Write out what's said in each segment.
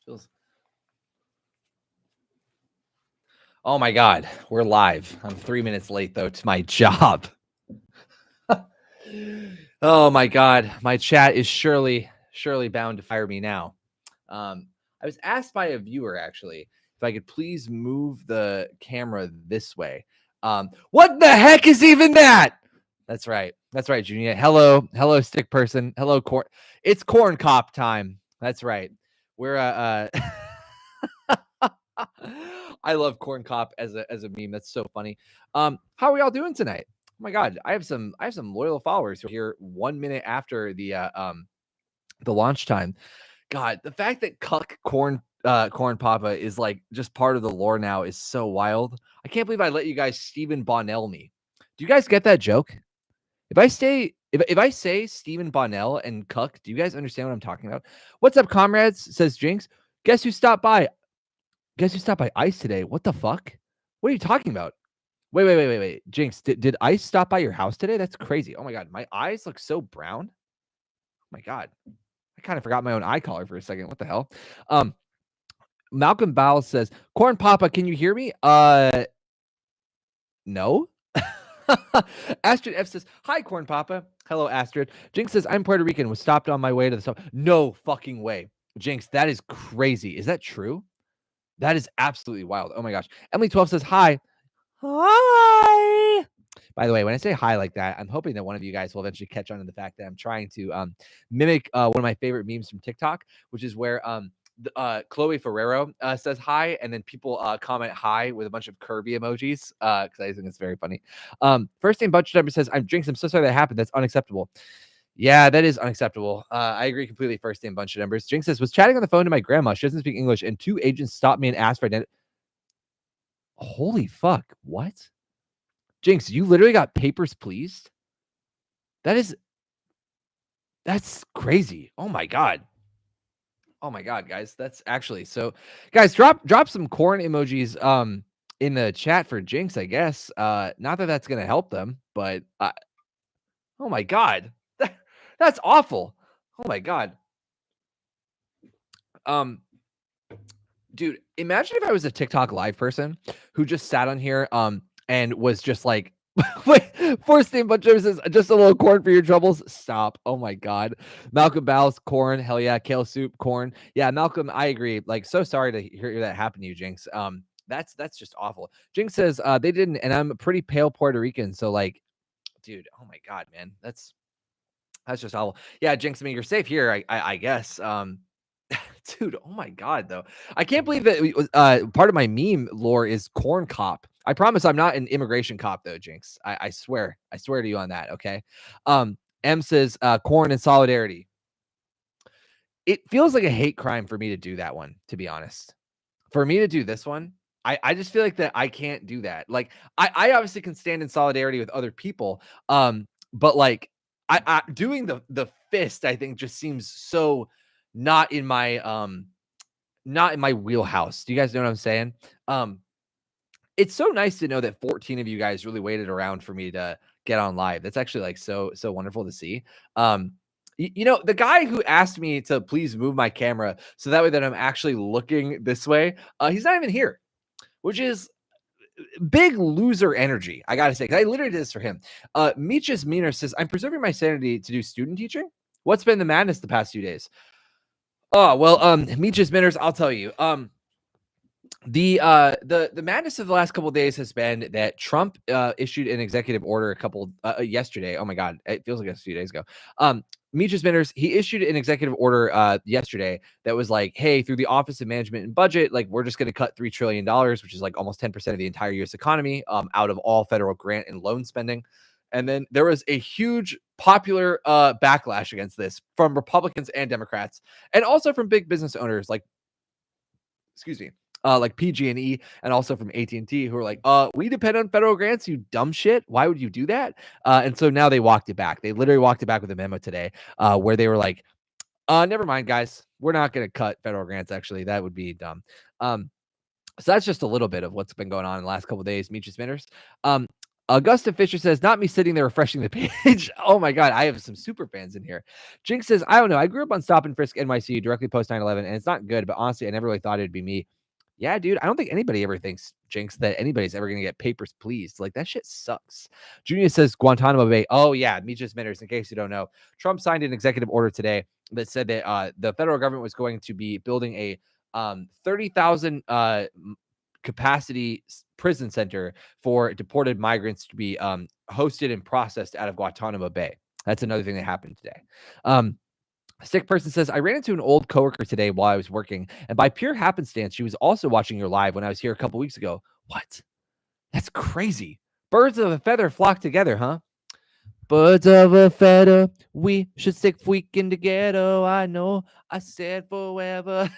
Feels. Oh my God, we're live. I'm 3 minutes late though to my job. Oh my God, my chat is surely bound to fire me now. I was asked by a viewer actually if I could please move the camera this way. What the heck is even that? That's right, Junior. Hello, stick person. Hello, corn. It's corn cop time. That's right. We're I love corn cop as a meme. That's so funny. How are we all doing tonight? Oh my God, I have some loyal followers who are here 1 minute after the launch time. God, the fact that Cuck Corn Papa is like just part of the lore now is so wild. I can't believe I let you guys Stephen Bonnell me. Do you guys get that joke? If I say Stephen Bonnell and Cuck, do you guys understand what I'm talking about? What's up, comrades? Says Jinx. Guess who stopped by? Ice today. What the fuck? What are you talking about? Wait. Jinx, did Ice stop by your house today? That's crazy. Oh my God, my eyes look so brown. Oh my God. I kind of forgot my own eye color for a second. What the hell? Malcolm Bowles says, Corn Papa, can you hear me? No. Astrid F says, hi, Corn Papa. Hello, Astrid. Jinx says, I'm Puerto Rican, was stopped on my way to the stop. No fucking way. Jinx, that is crazy. Is that true? That is absolutely wild. Oh my gosh. Emily12 says, hi. Hi. By the way, when I say hi like that, I'm hoping that one of you guys will eventually catch on to the fact that I'm trying to mimic one of my favorite memes from TikTok, which is where Chloe Ferrero says hi, and then people comment hi with a bunch of Kirby emojis because I think it's very funny. First name Bunch Number says, I'm Jinx. I'm so sorry that happened. That's unacceptable. Yeah, that is unacceptable. I agree completely. First name Bunch of Numbers. Jinx says, was chatting on the phone to my grandma. She doesn't speak English, and 2 agents stopped me and asked for identity. Holy fuck. What? Jinx, you literally got papers pleased? That's crazy. Oh my God. Oh my God, guys. That's actually so. Guys, drop some corn emojis in the chat for Jinx, I guess. Not that that's gonna help them, but oh my God. That's awful. Oh my God. Dude, imagine if I was a TikTok live person who just sat on here and was just like, wait, first name bunch of says just a little corn for your troubles. Stop. Oh my God. Malcolm Bowles, corn, hell yeah, kale soup, corn. Yeah, Malcolm, I agree. Like, so sorry to hear that happen to you, Jinx. That's just awful. Jinx says they didn't, and I'm a pretty pale Puerto Rican, so like, dude, oh my God, man. That's just awful. Yeah, Jinx, I mean, you're safe here, I guess. Dude, oh my God, though. I can't believe that part of my meme lore is corn cop. I promise I'm not an immigration cop, though, Jinx. I swear. I swear to you on that, okay? M says, corn and solidarity. It feels like a hate crime for me to do that one, to be honest. For me to do this one, I just feel like that I can't do that. Like, I obviously can stand in solidarity with other people, but, like, I doing the fist, I think, just seems so not in my wheelhouse. Do you guys know what I'm saying? It's so nice to know that 14 of you guys really waited around for me to get on live. That's actually like so wonderful to see. You know, the guy who asked me to please move my camera so that way that I'm actually looking this way, he's not even here, which is big loser energy. I gotta say, I literally did this for him. Meech's Meaner says, I'm preserving my sanity to do student teaching. What's been the madness the past few days? Oh, well, Meech's Minners, I'll tell you. The madness of the last couple of days has been that Trump issued an executive order yesterday. Oh my God, it feels like a few days ago. Meech's Minners, he issued an executive order yesterday that was like, hey, through the Office of Management and Budget, like we're just going to cut $3 trillion, which is like almost 10% of the entire U.S. economy, out of all federal grant and loan spending. And then there was a huge popular backlash against this from Republicans and Democrats, and also from big business owners like PG&E, and also from AT&T, who are like, we depend on federal grants, you dumb shit. Why would you do that? And so now they walked it back. They literally walked it back with a memo today where they were like, never mind, guys. We're not going to cut federal grants, actually. That would be dumb. So that's just a little bit of what's been going on in the last couple of days, Meech's Spinners. Augusta Fisher says, not me sitting there refreshing the page. Oh my God, I have some super fans in here. Jinx says, I don't know. I grew up on Stop and Frisk NYC directly post 9/11, and it's not good, but honestly, I never really thought it'd be me. Yeah, dude, I don't think anybody ever thinks, Jinx, that anybody's ever going to get papers pleased. Like, that shit sucks. Junior says, Guantanamo Bay. Oh, yeah, Meech's Mitters, in case you don't know. Trump signed an executive order today that said that the federal government was going to be building a 30,000 capacity prison center for deported migrants to be hosted and processed out of Guantanamo Bay. That's another thing that happened today. Sick person says, I ran into an old coworker today while I was working, and by pure happenstance, she was also watching your live when I was here a couple weeks ago. What? That's crazy. Birds of a feather flock together, huh? Birds of a feather, we should stick freaking together. I know I said forever.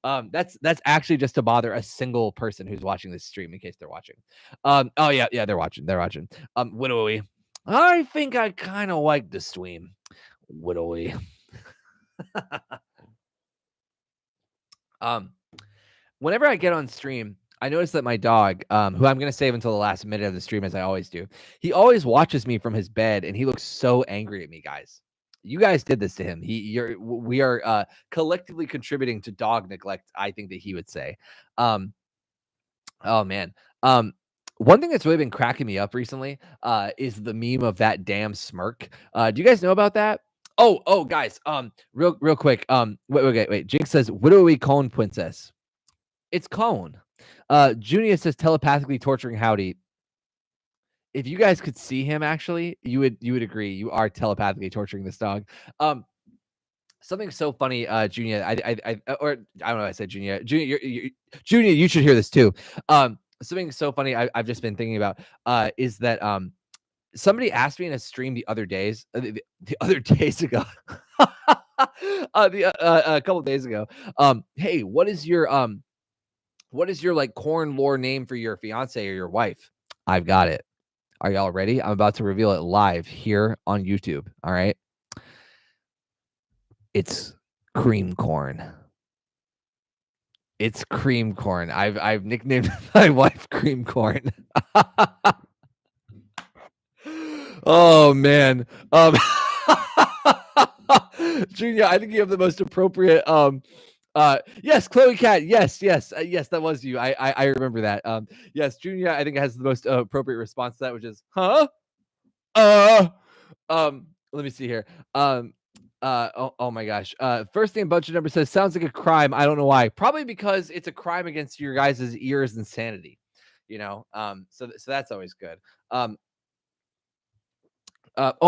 That's actually just to bother a single person who's watching this stream in case they're watching. Oh yeah, they're watching. Widowy. I think I kind of like the stream. Widowy. Whenever I get on stream, I notice that my dog, who I'm going to save until the last minute of the stream, as I always do, he always watches me from his bed, and he looks so angry at me, guys. You guys did this to him. We are collectively contributing to dog neglect, I think that he would say. Oh man. One thing that's really been cracking me up recently is the meme of that damn smirk. Do you guys know about that? Oh, guys. Real quick. Wait. Jinx says, "Widowy Cone Princess." It's Cone. Junior says, telepathically torturing Howdy. If you guys could see him, actually, you would agree. You are telepathically torturing this dog. Something so funny, Junior. I don't know. I said Junior. Junior, Junior. You should hear this too. Something so funny I've just been thinking about is that somebody asked me in a stream the other days ago, a couple of days ago. Hey, what is your like corn lore name for your fiance or your wife? I've got it. Are y'all ready? I'm about to reveal it live here on YouTube. All right. It's cream corn. It's cream corn. I've nicknamed my wife cream corn. Oh man. Junior, I think you have the most appropriate yes, Chloe Cat. Yes, that was you. I remember that. Yes, Junior, I think has the most appropriate response to that, which is, huh? Let me see here. Oh my gosh. First name budget number says sounds like a crime. I don't know why. Probably because it's a crime against your guys' ears and sanity. You know. So that's always good. Oh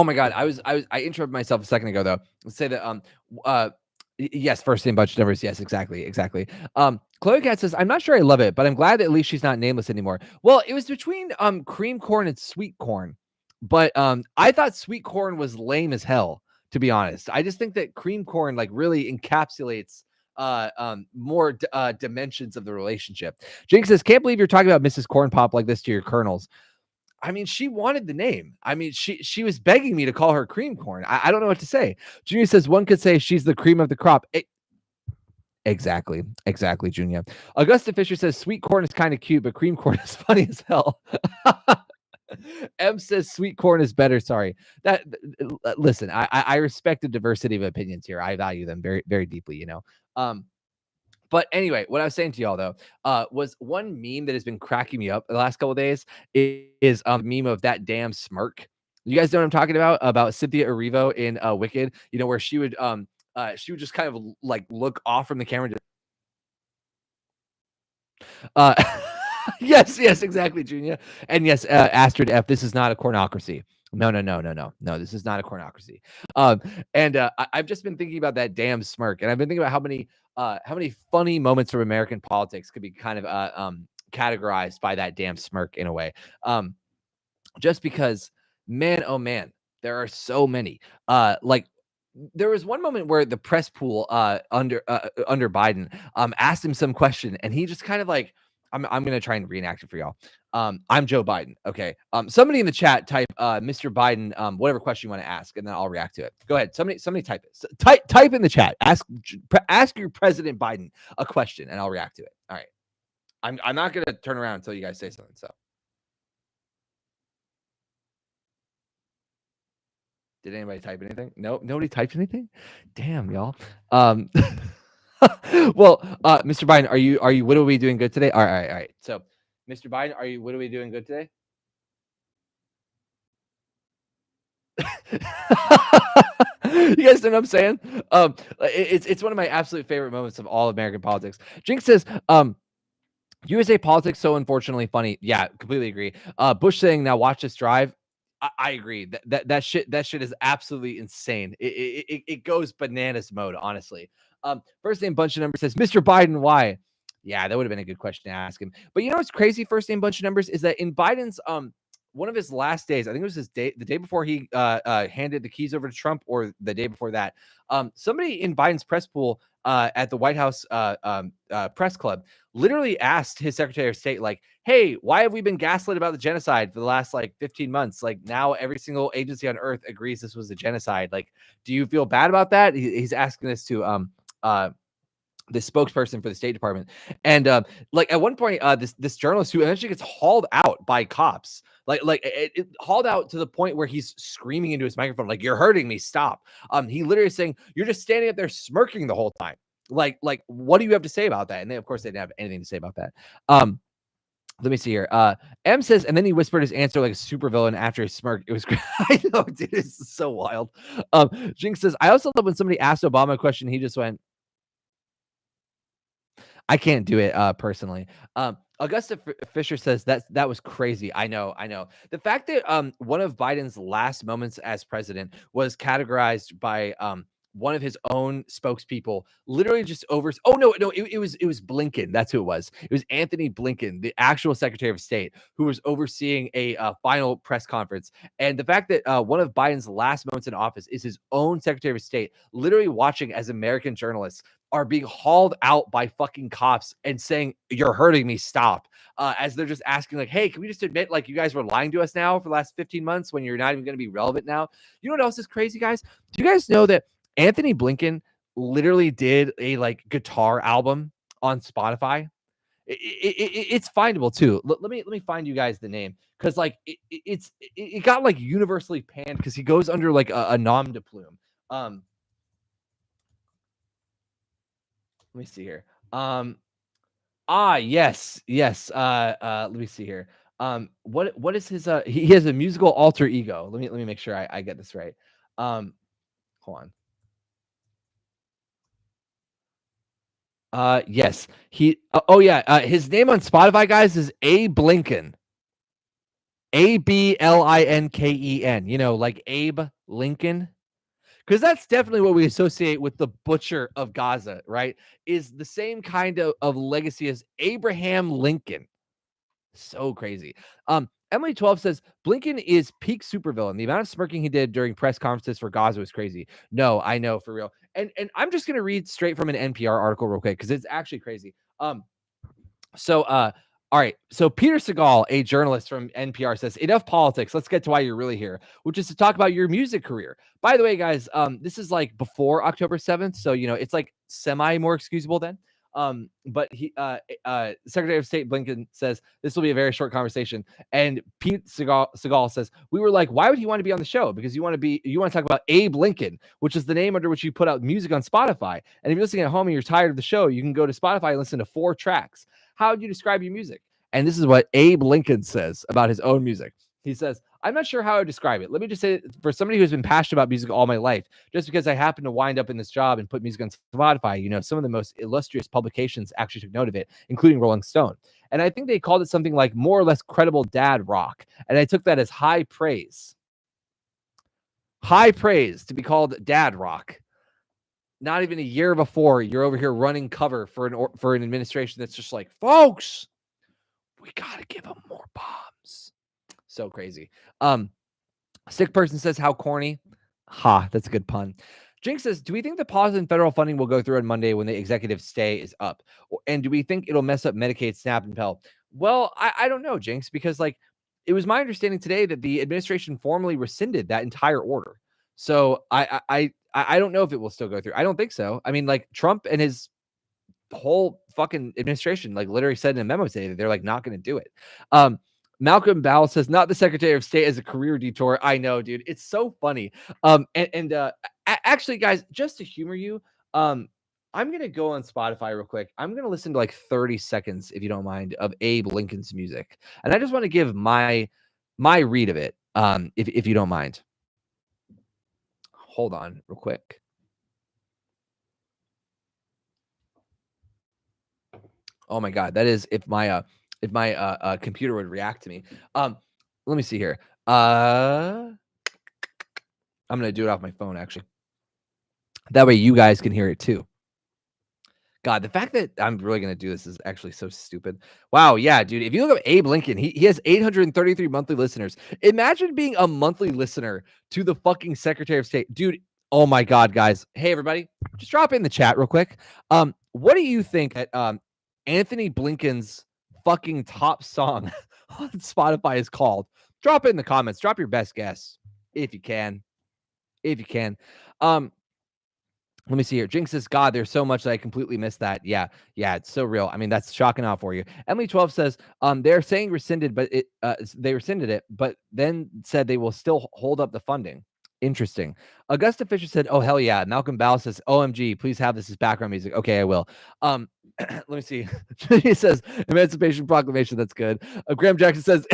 my God. I interrupted myself a second ago though. Let's say that yes, first name budget numbers. Yes, exactly. Chloe Cat says, I'm not sure I love it, but I'm glad that at least she's not nameless anymore. Well, it was between cream corn and sweet corn. But I thought sweet corn was lame as hell, to be honest. I just think that cream corn like really encapsulates more dimensions of the relationship. Jinx says, can't believe you're talking about Mrs. Corn Pop like this to your colonels. I mean, she wanted the name. I mean, she was begging me to call her cream corn. I don't know what to say. Junior says one could say she's the cream of the crop. Exactly, Junior. Augusta Fisher says sweet corn is kind of cute, but cream corn is funny as hell. M says sweet corn is better. Sorry. Listen, I respect the diversity of opinions here. I value them very, very deeply, you know. But anyway, what I was saying to y'all though, was one meme that has been cracking me up the last couple of days is meme of that damn smirk. You guys know what I'm talking about Cynthia Erivo in Wicked, you know, where she would just kind of like look off from the camera. Yes, exactly, Junior. And yes, Astrid F, this is not a cornocracy. No, this is not a cornocracy. I've just been thinking about that damn smirk, and I've been thinking about how many funny moments from American politics could be kind of categorized by that damn smirk in a way. Just because, man, oh man, there are so many. Like there was one moment where the press pool under Biden asked him some question, and he just kind of like, I'm gonna try and reenact it for y'all. I'm Joe Biden. Okay. Somebody in the chat type Mr. Biden, whatever question you want to ask, and then I'll react to it. Go ahead. Somebody type it. Type in the chat. Ask your President Biden a question, and I'll react to it. All right. I'm not gonna turn around until you guys say something. So Did anybody type anything? No, nobody typed anything. Damn, y'all. Um, well, Mr. Biden, are you? What are we doing good today? All right, all right, all right. So, Mr. Biden, are you? What are we doing good today? You guys know what I'm saying? It's one of my absolute favorite moments of all American politics. Jinx says, USA politics so unfortunately funny. Yeah, completely agree. Bush saying, "Now watch this drive." I agree. That shit is absolutely insane. It goes bananas mode. Honestly. First name bunch of numbers says, "Mr. Biden, why?" Yeah, that would have been a good question to ask him. But you know what's crazy? First name bunch of numbers is that in Biden's one of his last days, I think it was his day, the day before he handed the keys over to Trump, or the day before that. Somebody in Biden's press pool at the White House press club literally asked his Secretary of State, like, "Hey, why have we been gaslit about the genocide for the last like 15 months? Like now every single agency on earth agrees this was a genocide. Like, do you feel bad about that?" He's asking this to uh the spokesperson for the State Department. And like at one point, this journalist who eventually gets hauled out by cops, like hauled out to the point where he's screaming into his microphone, like, "You're hurting me, stop." He literally is saying, "You're just standing up there smirking the whole time. Like, what do you have to say about that?" And they, of course, they didn't have anything to say about that. Let me see here. M says, and then he whispered his answer like a supervillain after his smirk. It was great. I know, dude, it's so wild. Jinx says, "I also love when somebody asked Obama a question, he just went." I can't do it personally. Augusta Fisher says that was crazy. I know, I know. The fact that one of Biden's last moments as president was categorized by one of his own spokespeople, literally just over. Oh no, it was Blinken. That's who it was. It was Anthony Blinken, the actual Secretary of State, who was overseeing a final press conference. And the fact that one of Biden's last moments in office is his own Secretary of State, literally watching as American journalists are being hauled out by fucking cops and saying, "You're hurting me, stop." As they're just asking, like, "Hey, can we just admit, like, you guys were lying to us now for the last 15 months when you're not even going to be relevant now?" You know what else is crazy, guys? Do you guys know that Anthony Blinken literally did a like guitar album on Spotify? It's findable too. Let me find you guys the name, because like it got like universally panned because he goes under like a nom de plume. Um, Let me see here. Yes, yes. Let me see here. What is his he has a musical alter ego. Let me make sure I get this right. Um, Hold on. Yes. Oh yeah, his name on Spotify, guys, is Abe Lincoln. ABLINKEN. You know, like Abe Lincoln. Because that's definitely what we associate with the butcher of Gaza, right? Is the same kind of legacy as Abraham Lincoln. So crazy. Emily 12 says Blinken is peak supervillain. The amount of smirking he did during press conferences for Gaza was crazy. No, I know, for real. And I'm just gonna read straight from an NPR article real quick because it's actually crazy. So all right. So Peter Segal, a journalist from NPR, says, "Enough politics. Let's get to why you're really here, which is to talk about your music career." By the way, guys, this is like before October 7th, so you know it's like semi more excusable then. But Secretary of State Blinken says this will be a very short conversation, and Pete Segal says, "We were like, why would he want to be on the show? Because you want to talk about Abe Lincoln, which is the name under which you put out music on Spotify. And if you're listening at home and you're tired of the show, you can go to Spotify and listen to 4 tracks. How would you describe your music?" And this is what Abe Lincoln says about his own music. He says, "I'm not sure how I would describe it. Let me just say, for somebody who's been passionate about music all my life, just because I happen to wind up in this job and put music on Spotify, you know, some of the most illustrious publications actually took note of it, including Rolling Stone. And I think they called it something like more or less credible dad rock. And I took that as high praise. High praise to be called dad rock. Not even a year before, you're over here running cover for an administration that's just like, folks, we gotta give them more bombs." So crazy. Sick person says, "How corny." Ha, that's a good pun. Jinx says, "Do we think the pause in federal funding will go through on Monday when the executive stay is up? And do we think it'll mess up Medicaid, SNAP, and Pell?" Well, I don't know, Jinx, because like it was my understanding today that the administration formally rescinded that entire order. So I don't know if it will still go through. I don't think so. I mean, like Trump and his whole fucking administration like literally said in a memo today that they're like not going to do it. Malcolm Bowell says, not the Secretary of State as a career detour. I know, dude. It's so funny. Actually, guys, just to humor you, I'm gonna go on Spotify real quick. I'm gonna listen to like 30 seconds, if you don't mind, of Abe Lincoln's music. And I just want to give my read of it. If you don't mind. Hold on real quick. Oh my God, that is if my computer would react to me. Let me see here. I'm gonna do it off my phone actually. That way you guys can hear it too. God, the fact that I'm really gonna do this is actually so stupid. Wow, yeah, dude. If you look up Abe Lincoln, he has 833 monthly listeners. Imagine being a monthly listener to the fucking Secretary of State, dude. Oh my God, guys. Hey, everybody, just drop in the chat real quick. What do you think that Anthony Blinken's fucking top song on Spotify is called? Drop it in the comments. Drop your best guess if you can. If you can. Let me see here. Jinx says, God, there's so much that I completely missed that. Yeah, it's so real. I mean, that's shocking out for you. Emily 12 says, they're saying rescinded, but they rescinded it, but then said they will still hold up the funding. Interesting. Augusta Fisher said, oh, hell yeah. Malcolm Bowell says, OMG, please have this as background music. Okay, I will. Let me see. He says, Emancipation Proclamation. That's good. Graham Jackson says,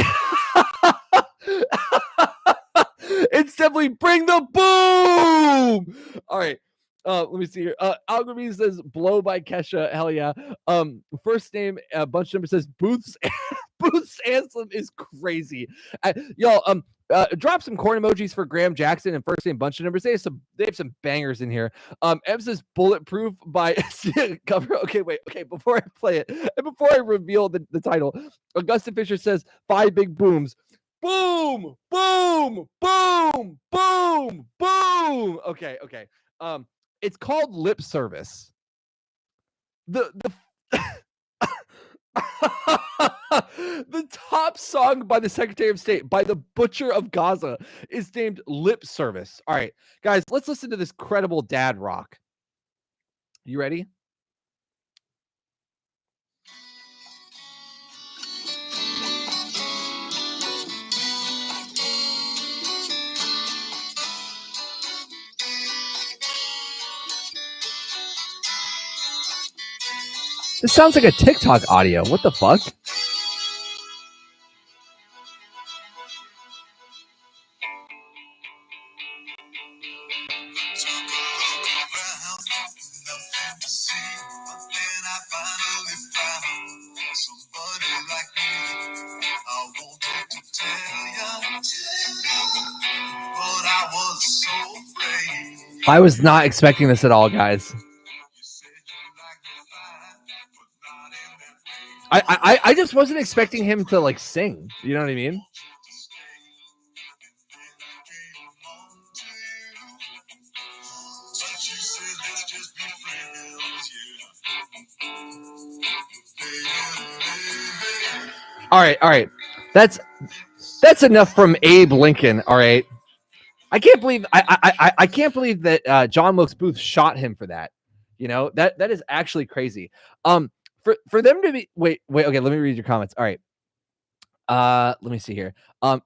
it's definitely Bring the Boom. All right. Let me see here. Algorithm says Blow by Kesha. Hell yeah. First name, bunch number says Booth's Booth's anthem is crazy. Y'all, drop some corn emojis for Graham Jackson and first name bunch of numbers. They have some bangers in here. Em says Bulletproof by cover. Okay, wait. Okay, before I play it and before I reveal the title, Augusta Fisher says 5 big booms. Boom, boom, boom, boom, boom. Okay. It's called Lip Service. The the top song by the Secretary of State, by the Butcher of Gaza, is named Lip Service. All right, guys, let's listen to this credible dad rock. You ready? This sounds like a TikTok audio. What the fuck? I was not expecting this at all, guys. I just wasn't expecting him to like sing. You know what I mean? All right. That's enough from Abe Lincoln. All right. I can't believe I can't believe that John Wilkes Booth shot him for that. You know, that is actually crazy. For them to be wait, okay, let me read your comments. All right. Let me see here.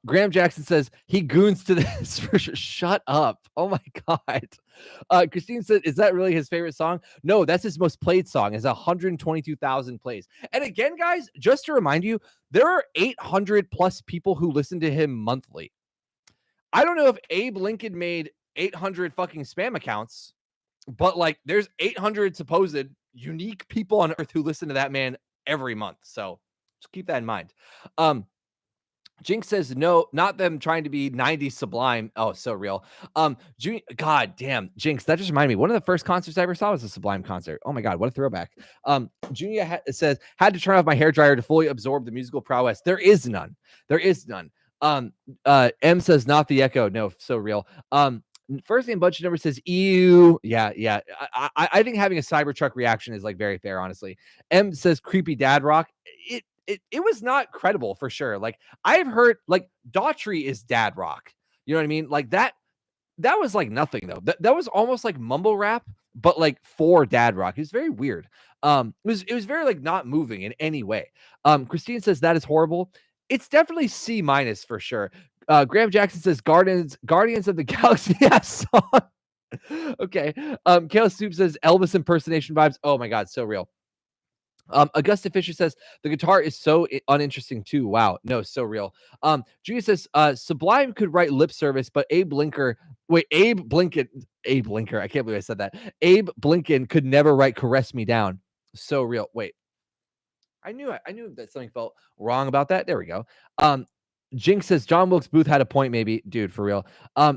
Graham Jackson says he goons to this for sure. Shut up. Oh my God. Christine said, is that really his favorite song? No, that's his most played song. It's 122,000 plays. And again, guys, just to remind you, there are 800 plus people who listen to him monthly. I don't know if Abe Lincoln made 800 fucking spam accounts, but like there's 800 supposed unique people on earth who listen to that man every month. So just keep that in mind. Jinx says, no, not them trying to be 90s Sublime. Oh, so real. God damn, Jinx, that just reminded me. One of the first concerts I ever saw was a Sublime concert. Oh my God, what a throwback. Junia says, had to turn off my hairdryer to fully absorb the musical prowess. There is none. M says, not the echo. No, so real. First name bunch of numbers says ew. Yeah. I think having a Cybertruck reaction is like very fair, honestly. M says creepy dad rock. It was not credible for sure. Like I've heard like Daughtry is dad rock. You know what I mean? Like that was like nothing though. That was almost like mumble rap, but like for dad rock. It was very weird. It was very like not moving in any way. Christine says that is horrible. It's definitely C minus for sure. Graham Jackson says Guardians of the Galaxy song. Okay. Kale Soup says Elvis impersonation vibes. Oh my god, so real. Augusta Fisher says the guitar is so uninteresting too. Wow, no, so real. Julia says Sublime could write lip service, but Abe Blinker, Abe Blinker. I can't believe I said that. Abe Blinken could never write "Caress Me Down." So real. Wait, I knew that something felt wrong about that. There we go. Jinx says John Wilkes Booth had a point, maybe, dude, for real.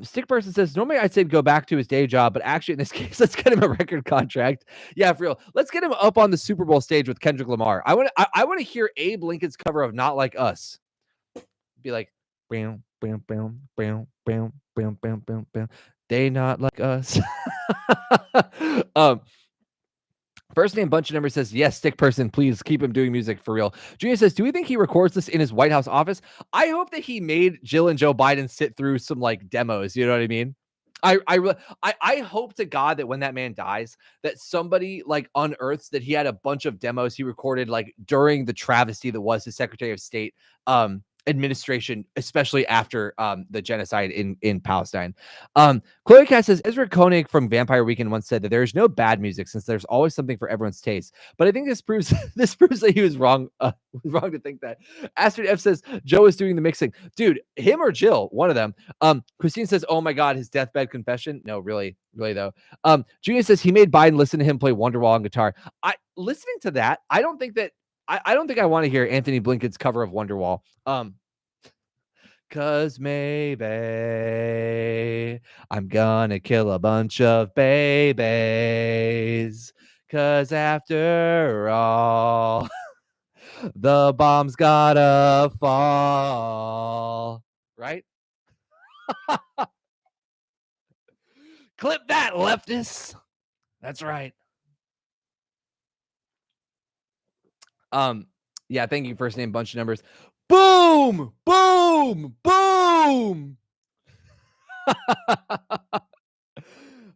Stick Person says normally I'd say go back to his day job, but actually in this case, let's get him a record contract. Yeah, for real. Let's get him up on the Super Bowl stage with Kendrick Lamar. I want to hear Abe Lincoln's cover of "Not Like Us." Be like, bam, bam, bam, bam, bam, bam, bam, bam, bam. They not like us. um. First name bunch of numbers says, yes, Stick Person, please keep him doing music for real. Junior says, do we think he records this in his White House office? I hope that he made Jill and Joe Biden sit through some like demos. You know what I mean? I hope to God that when that man dies, that somebody like unearths that he had a bunch of demos he recorded like during the travesty that was his Secretary of State administration, especially after the genocide in Palestine. Chloe Cat says Ezra Koenig from Vampire Weekend once said that there is no bad music since there's always something for everyone's taste. But I think this proves that he was wrong. Wrong to think that. Astrid F says Joe is doing the mixing, dude. Him or Jill, one of them. Christine says, "Oh my God, his deathbed confession." No, really though. Junior says he made Biden listen to him play Wonderwall on guitar. Listening to that, I don't think I want to hear Anthony Blinken's cover of Wonderwall. Cause maybe I'm gonna kill a bunch of babies. Cause after all, the bomb's gotta fall. Right? Clip that, leftists. That's right. Yeah, thank you, first name bunch of numbers. Boom, boom, boom.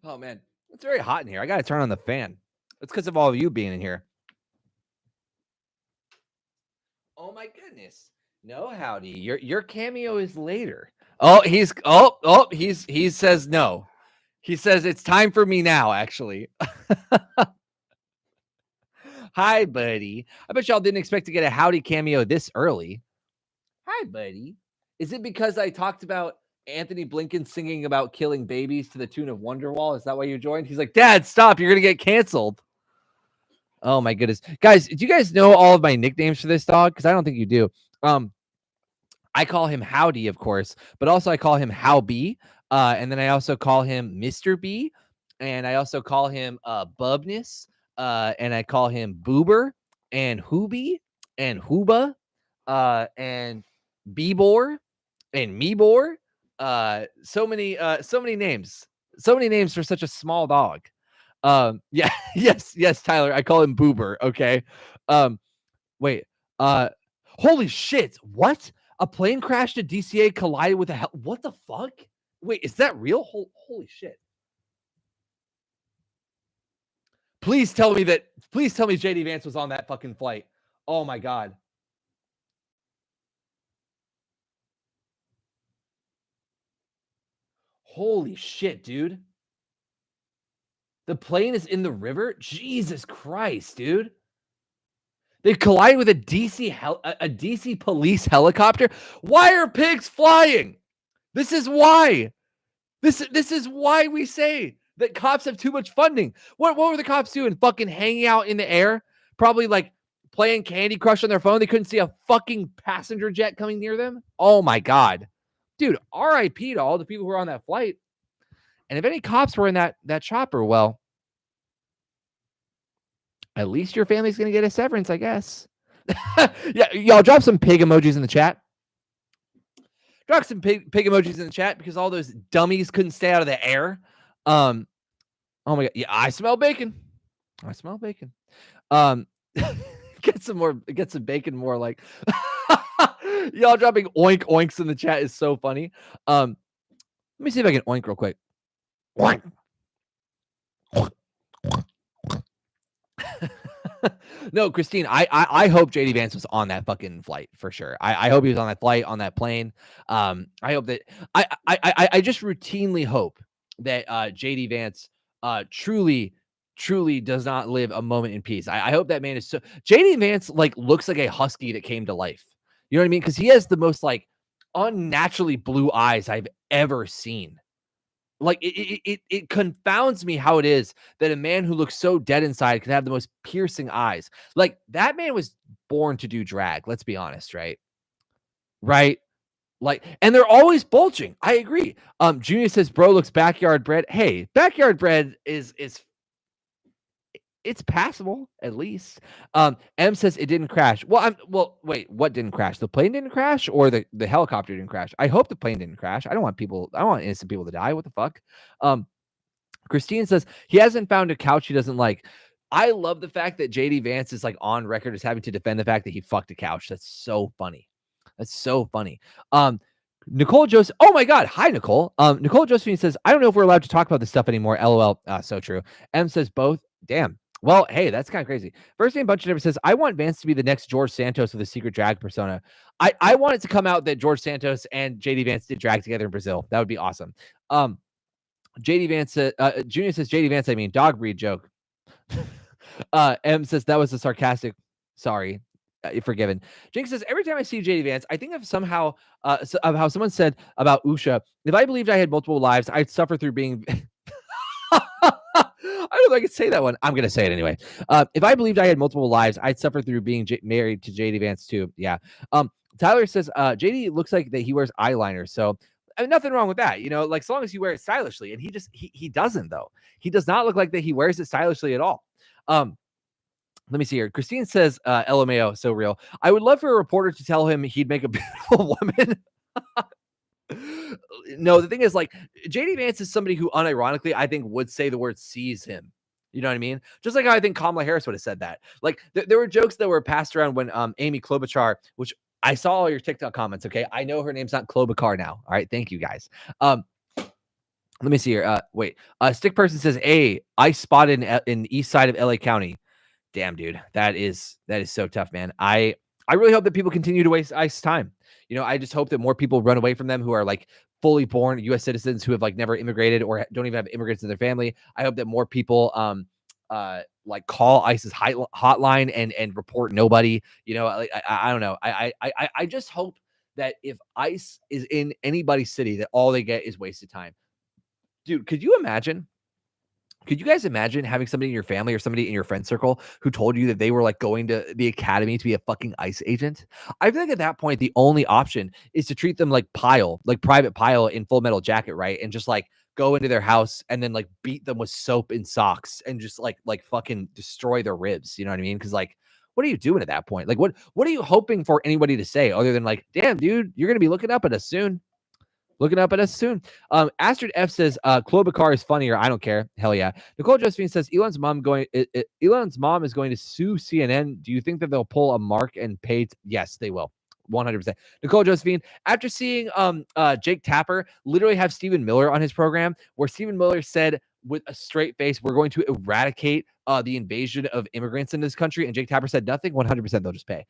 Oh man, it's very hot in here. I gotta turn on the fan. It's because of all of you being in here. Oh my goodness. No, Howdy. Your cameo is later. He says no. He says it's time for me now, actually. Hi, buddy. I bet y'all didn't expect to get a Howdy cameo this early. Hi, buddy. Is it because I talked about Anthony Blinken singing about killing babies to the tune of Wonderwall? Is that why you joined? He's like, Dad, stop. You're going to get canceled. Oh, my goodness. Guys, do you guys know all of my nicknames for this dog? Because I don't think you do. I call him Howdy, of course, but also I call him Howby. And then I also call him Mr. B. And I also call him Bubness. And I call him Boober and Hoobie and Hooba and Beebor and Meebor. So many names. So many names for such a small dog. Yeah, yes, Tyler. I call him Boober. Okay. Wait. Holy shit! What? A plane crashed at DCA, collided with a what the fuck? Wait, is that real? Holy shit! Please tell me JD Vance was on that fucking flight. Oh my god. Holy shit, dude. The plane is in the river? Jesus Christ, dude. They collided with a DC police helicopter. Why are pigs flying? This is why. This is why we say that cops have too much funding. What were the cops doing? Fucking hanging out in the air? Probably like playing Candy Crush on their phone. They couldn't see a fucking passenger jet coming near them. Oh my God. Dude, RIP to all the people who were on that flight. And if any cops were in that chopper, well, at least your family's going to get a severance, I guess. Yeah, y'all drop some pig emojis in the chat. Drop some pig emojis in the chat because all those dummies couldn't stay out of the air. Oh my God. Yeah, I smell bacon. Get some bacon more like y'all dropping oink oinks in the chat is so funny. Let me see if I can oink real quick. Oink. No, Christine, I hope JD Vance was on that fucking flight for sure. I hope he was on that flight, on that plane. I hope that I just routinely hope that JD Vance truly does not live a moment in peace. I hope that man is so JD Vance like looks like a husky that came to life. You know what I mean? Because he has the most like unnaturally blue eyes I've ever seen. Like it confounds me how it is that a man who looks so dead inside can have the most piercing eyes. Like that man was born to do drag. Let's be honest, right? Right? Like, and they're always bulging. I agree. Junior says, "Bro looks backyard bred." Hey, backyard bred is it's passable at least. M says it didn't crash. Well, wait, what didn't crash? The plane didn't crash, or the helicopter didn't crash? I hope the plane didn't crash. I don't want innocent people to die. What the fuck? Christine says he hasn't found a couch he doesn't like. I love the fact that JD Vance is like on record as having to defend the fact that he fucked a couch. That's so funny. That's so funny. Nicole Joseph. Oh my God. Hi, Nicole. Nicole Josephine says, I don't know if we're allowed to talk about this stuff anymore. LOL. So true. M says both. Damn. Well, hey, that's kind of crazy. First name Bunch of Never says, I want Vance to be the next George Santos with a secret drag persona. I want it to come out that George Santos and JD Vance did drag together in Brazil. That would be awesome. JD Vance, Junior says, JD Vance, I mean, dog breed joke. M says, that was a sarcastic, sorry, forgiven. Jinx says, every time I see JD Vance, I think of somehow, of how someone said about Usha, if I believed I had multiple lives, I'd suffer through being... I don't know if I could say that one. I'm going to say it anyway. If I believed I had multiple lives, I'd suffer through being married to JD Vance too. Yeah. Tyler says, JD looks like that he wears eyeliner. So nothing wrong with that. You know, like as long as you wear it stylishly, and he doesn't though. He does not look like that. He wears it stylishly at all. Let me see here. Christine says, LMAO, so real. I would love for a reporter to tell him he'd make a beautiful woman. No, the thing is, like, JD Vance is somebody who unironically, I think, would say the word sees him. You know what I mean? Just like how I think Kamala Harris would have said that. Like, there were jokes that were passed around when Amy Klobuchar, which I saw all your TikTok comments, okay? I know her name's not Klobuchar now. All right, thank you, guys. Let me see here. Wait. Stick Person says, I spotted in east side of LA County. Damn, dude. That is so tough, man. I really hope that people continue to waste ICE time. You know, I just hope that more people run away from them who are like fully born U.S. citizens who have like never immigrated or don't even have immigrants in their family. I hope that more people like call ICE's hotline and report nobody. You know, like, I don't know. I just hope that if ICE is in anybody's city, that all they get is wasted time. Dude, could you imagine? Could you guys imagine having somebody in your family or somebody in your friend circle who told you that they were like going to the academy to be a fucking ICE agent? I feel like at that point, the only option is to treat them like Private Pile in Full Metal Jacket, right? And just like go into their house and then like beat them with soap and socks and just like fucking destroy their ribs. You know what I mean? Because like, what are you doing at that point? Like, what are you hoping for anybody to say other than like, damn, dude, you're gonna be looking up at us soon. Looking up at us soon. Astrid F says, Klobuchar is funnier. I don't care. Hell yeah. Nicole Josephine says, Elon's mom is going to sue CNN. Do you think that they'll pull a Mark and pay? Yes, they will. 100%. Nicole Josephine, after seeing Jake Tapper literally have Stephen Miller on his program, where Stephen Miller said with a straight face, we're going to eradicate the invasion of immigrants in this country, and Jake Tapper said nothing, 100% they'll just pay.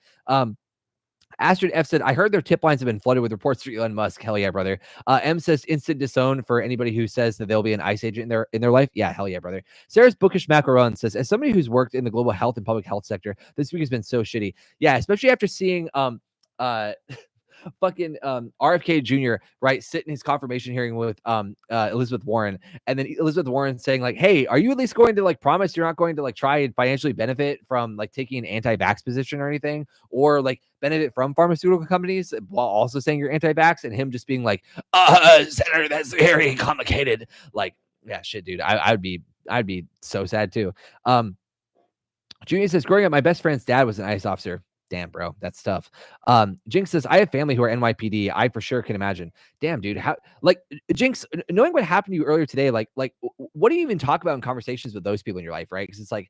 Astrid F said, I heard their tip lines have been flooded with reports through Elon Musk. Hell yeah, brother. M says instant disown for anybody who says that they'll be an ICE agent in their life. Yeah, hell yeah, brother. Sarah's Bookish Macaron says, as somebody who's worked in the global health and public health sector, this week has been so shitty. Yeah, especially after seeing fucking RFK Jr., right, sit in his confirmation hearing with Elizabeth Warren, and then Elizabeth Warren saying like, hey, are you at least going to like promise you're not going to like try and financially benefit from like taking an anti-vax position or anything, or like benefit from pharmaceutical companies while also saying you're anti-vax, and him just being like, Senator, that's very complicated. Like, yeah, shit, dude. I'd be so sad too. Junior says, growing up, my best friend's dad was an ICE officer. Damn, bro, that's tough. Jinx says, I have family who are NYPD. I for sure can imagine. Damn, dude. How, like, Jinx, knowing what happened to you earlier today, like, what do you even talk about in conversations with those people in your life, right? Because it's like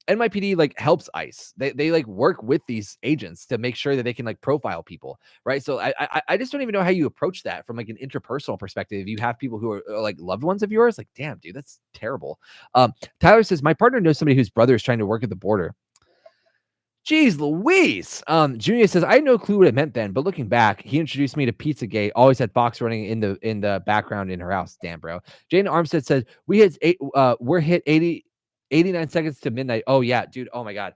NYPD like helps ICE. They like work with these agents to make sure that they can like profile people, right? So I just don't even know how you approach that from like an interpersonal perspective. You have people who are like loved ones of yours. Like, damn, dude, that's terrible. Tyler says, my partner knows somebody whose brother is trying to work at the border. Jeez Louise. Junior says, I had no clue what it meant then, but looking back, he introduced me to Pizzagate. Always had Fox running in the background in her house. Damn, bro. Jane Armstead said, we're hit 89 seconds to midnight. Oh yeah, dude. Oh my god.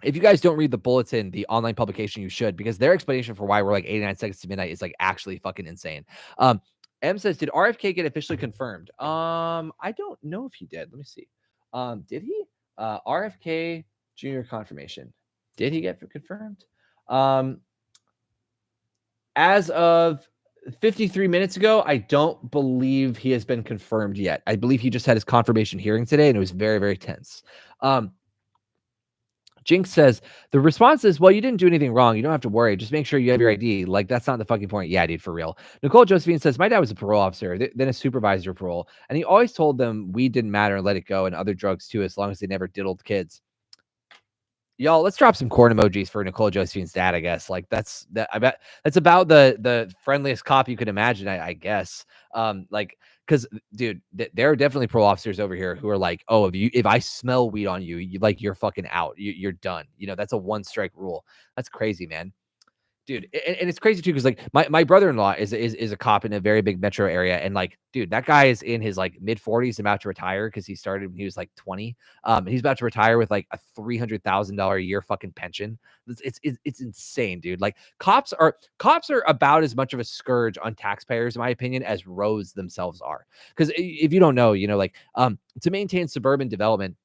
If you guys don't read the bulletin, the online publication, you should, because their explanation for why we're like 89 seconds to midnight is like actually fucking insane. M says, did RFK get officially confirmed? I don't know if he did. Let me see. Did he? RFK Junior confirmation. Did he get confirmed? As of 53 minutes ago, I don't believe he has been confirmed yet. I believe he just had his confirmation hearing today, and it was very, very tense. Jinx says, the response is, well, you didn't do anything wrong. You don't have to worry. Just make sure you have your ID. Like, that's not the fucking point. Yeah, dude, for real. Nicole Josephine says, my dad was a parole officer, then a supervisor of parole. And he always told them weed didn't matter and let it go, and other drugs too, as long as they never diddled kids. Y'all, let's drop some corn emojis for Nicole Josephine's dad, I guess. Like, I bet that's about the friendliest cop you could imagine, I guess. Like, because dude, there are definitely parole officers over here who are like, oh, if I smell weed on you, you're fucking out. You're done. That's a 1-strike rule. That's crazy, man. Dude, and it's crazy too, because like my brother-in-law is a cop in a very big metro area, and like, dude, that guy is in his like mid-40s, about to retire, because he started when he was like 20. And he's about to retire with like a $300,000 a year fucking pension. It's insane, dude. Like, cops are about as much of a scourge on taxpayers, in my opinion, as roads themselves are. Because if you don't know, like to maintain suburban development,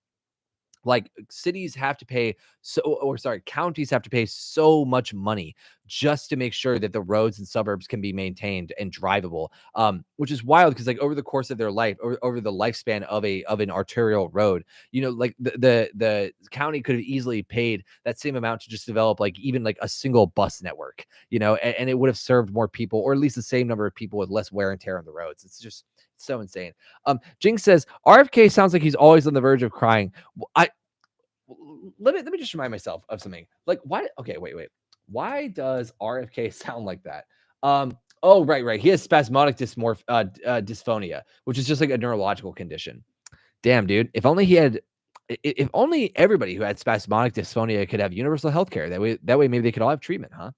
like, counties have to pay so much money just to make sure that the roads and suburbs can be maintained and drivable. Which is wild, because like over the course of their life, over the lifespan of an arterial road, like the county could have easily paid that same amount to just develop like even like a single bus network, and it would have served more people, or at least the same number of people with less wear and tear on the roads. It's just so insane. Jinx says, RFK sounds like he's always on the verge of crying. Let me just remind myself of something. Like, why? Okay, wait. Why does RFK sound like that? Oh, right. He has spasmodic dysphonia, which is just like a neurological condition. Damn, dude. If only everybody who had spasmodic dysphonia could have universal health care. That way maybe they could all have treatment, huh?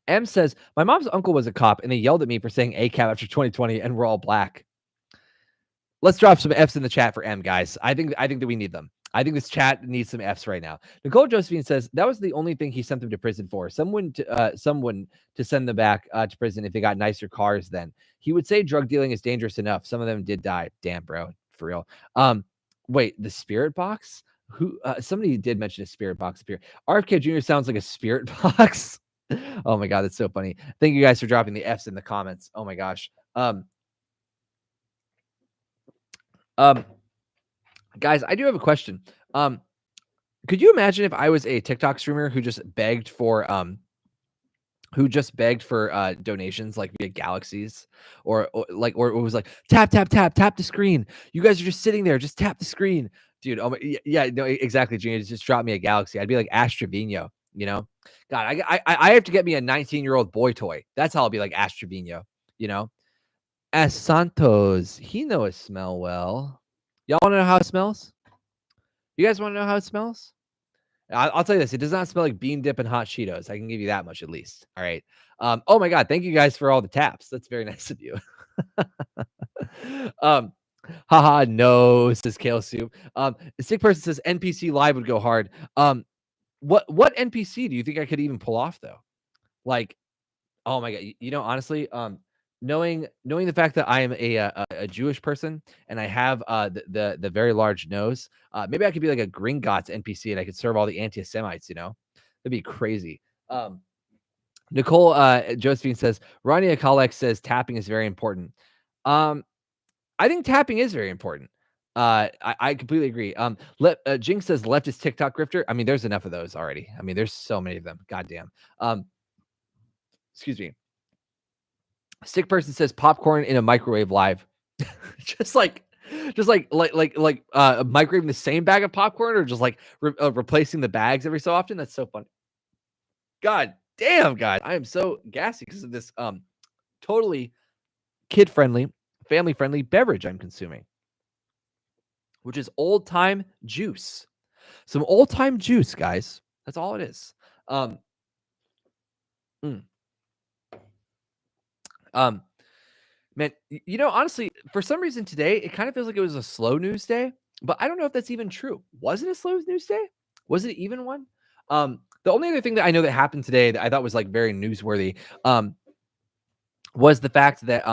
M says, my mom's uncle was a cop and they yelled at me for saying ACAB after 2020 and we're all black. Let's drop some F's in the chat for M, guys. I think that we need them. I think this chat needs some F's right now. Nicole Josephine says that was the only thing he sent them to prison for. Someone to send them back to prison if they got nicer cars. Then he would say drug dealing is dangerous enough. Some of them did die. Damn, bro, for real. Wait, the spirit box? Who? Somebody did mention a spirit box up here. RFK Jr. sounds like a spirit box. Oh my god, that's so funny. Thank you guys for dropping the F's in the comments. Oh my gosh. Guys, I do have a question. Could you imagine if I was a TikTok streamer who just begged for donations like via galaxies, or it was like tap the screen. You guys are just sitting there, just tap the screen, dude. Oh my, yeah, no, exactly. Genius, just drop me a galaxy. I'd be like Ash Trevino, God, I have to get me a 19-year-old boy toy. That's how I'll be like Ash Trevino, As Santos, he knows smell well. Y'all want to know how it smells? You guys want to know how it smells? I'll tell you this. It does not smell like bean dip and hot Cheetos. I can give you that much at least. All right. Oh my God. Thank you guys for all the taps. That's very nice of you. Haha, no, says Kale Soup. A sick person says NPC live would go hard. What NPC do you think I could even pull off though? Like, oh my God. Honestly, knowing the fact that I am a Jewish person and I have the very large nose, maybe I could be like a Gringotts NPC and I could serve all the anti-Semites. That'd be crazy. Nicole Josephine says Ronnie Akalek says tapping is very important. I think tapping is very important. I completely agree. Jinx says leftist TikTok grifter. I mean, there's enough of those already. I mean, there's so many of them. Goddamn. Excuse me. Sick person says popcorn in a microwave live. just like microwaving the same bag of popcorn, or just like replacing the bags every so often. That's so funny. God damn, guys, I am so gassy because of this totally kid friendly, family friendly beverage I'm consuming, which is old time juice. Some old time juice, guys. That's all it is. Um, mm, um, Man, honestly, for some reason today, it kind of feels like it was a slow news day, but I don't know if that's even true. Was it a slow news day? Was it even one? The only other thing that I know that happened today that I thought was like very newsworthy, was the fact that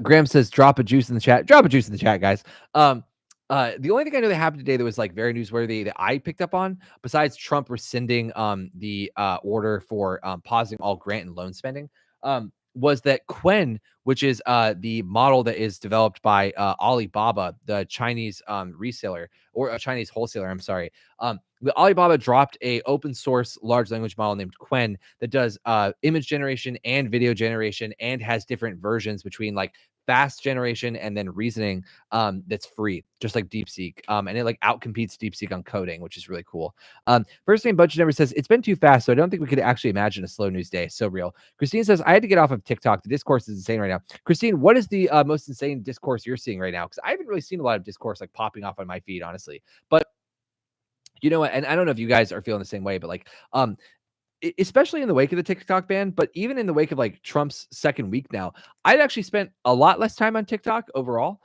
Graham says drop a juice in the chat. Drop a juice in the chat, guys. The only thing I know that happened today that was like very newsworthy that I picked up on, besides Trump rescinding the order for pausing all grant and loan spending, was that Quen, which is the model that is developed by Alibaba, the Chinese reseller or a Chinese wholesaler. I'm sorry. The Alibaba dropped a open source large language model named Quen that does image generation and video generation and has different versions between like fast generation and then reasoning that's free, just like DeepSeek. And it like outcompetes DeepSeek on coding, which is really cool. First name budget number says it's been too fast, so I don't think we could actually imagine a slow news day. So real. Christine says I had to get off of TikTok. The discourse is insane right now. Christine, what is the most insane discourse you're seeing right now? Because I haven't really seen a lot of discourse like popping off on my feed, honestly. But you know what? And I don't know if you guys are feeling the same way, but like, especially in the wake of the TikTok ban, but even in the wake of like Trump's second week now, I'd actually spent a lot less time on TikTok overall.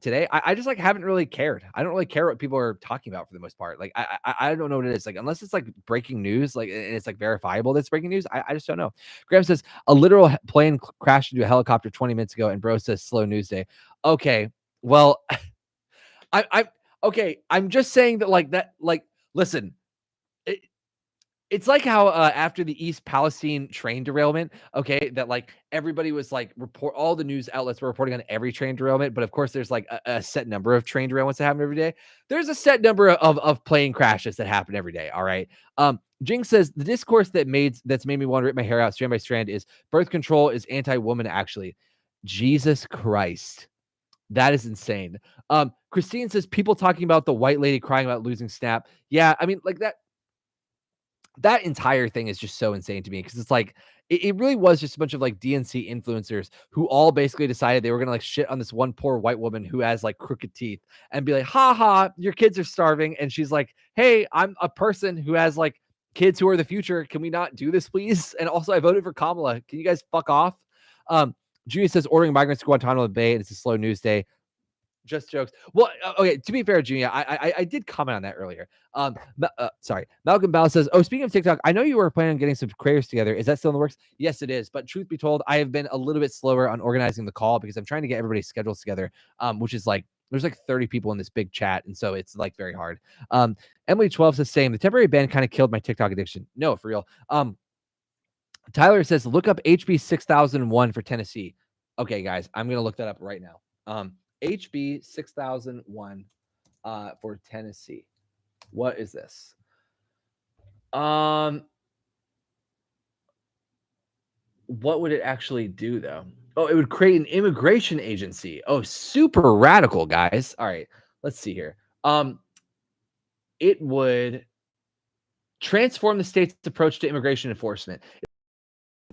Today, I just like haven't really cared. I don't really care what people are talking about for the most part. Like, I don't know what it is. Like, unless it's like breaking news, like and it's like verifiable that's breaking news. I just don't know. Graham says a literal plane crashed into a helicopter 20 minutes ago, and bro says slow news day. Okay, well, I okay. I'm just saying that like that. Like, listen. It's like how after the East Palestine train derailment, okay, that like everybody was like all the news outlets were reporting on every train derailment, but of course there's like a set number of train derailments that happen every day. There's a set number of plane crashes that happen every day. All right. Jing says the discourse that's made me want to rip my hair out strand by strand is birth control is anti-woman. Actually, Jesus Christ. That is insane. Christine says people talking about the white lady crying about losing Snap. Yeah, I mean, like that entire thing is just so insane to me because it's like it really was just a bunch of like DNC influencers who all basically decided they were gonna like shit on this one poor white woman who has like crooked teeth and be like, ha ha, your kids are starving. And she's like, hey, I'm a person who has like kids who are the future. Can we not do this, please? And also, I voted for Kamala. Can you guys fuck off? Julia says ordering migrants to Guantanamo Bay and it's a slow news day. Just jokes. Well, okay. To be fair, Junior, I did comment on that earlier. Sorry. Malcolm Bell says, "Oh, speaking of TikTok, I know you were planning on getting some creators together. Is that still in the works?" Yes, it is. But truth be told, I have been a little bit slower on organizing the call because I'm trying to get everybody's schedules together. Which is like there's like 30 people in this big chat, and so it's like very hard. Emily 12 says, "Same. The temporary ban kind of killed my TikTok addiction." No, for real. Tyler says, "Look up HB 6001 for Tennessee." Okay, guys, I'm gonna look that up right now. HB 6001 for Tennessee. What is this? What would it actually do though? Oh, it would create an immigration agency. Oh, super radical, guys. All right, let's see here. It would transform the state's approach to immigration enforcement.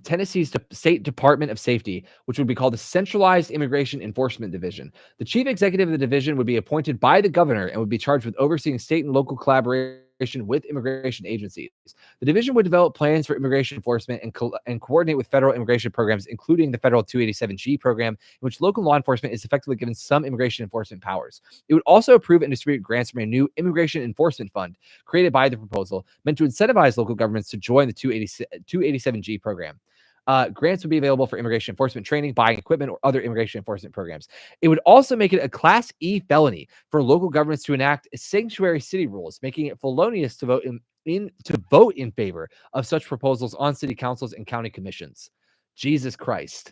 Tennessee's State Department of Safety, which would be called the Centralized Immigration Enforcement Division. The chief executive of the division would be appointed by the governor and would be charged with overseeing state and local collaboration with immigration agencies. The division would develop plans for immigration enforcement and coordinate with federal immigration programs, including the federal 287G program, in which local law enforcement is effectively given some immigration enforcement powers. It would also approve and distribute grants from a new immigration enforcement fund created by the proposal, meant to incentivize local governments to join the 287G program. Grants would be available for immigration enforcement training, buying equipment, or other immigration enforcement programs. It would also make it a Class E felony for local governments to enact sanctuary city rules, making it felonious to vote in favor of such proposals on city councils and county commissions. Jesus Christ,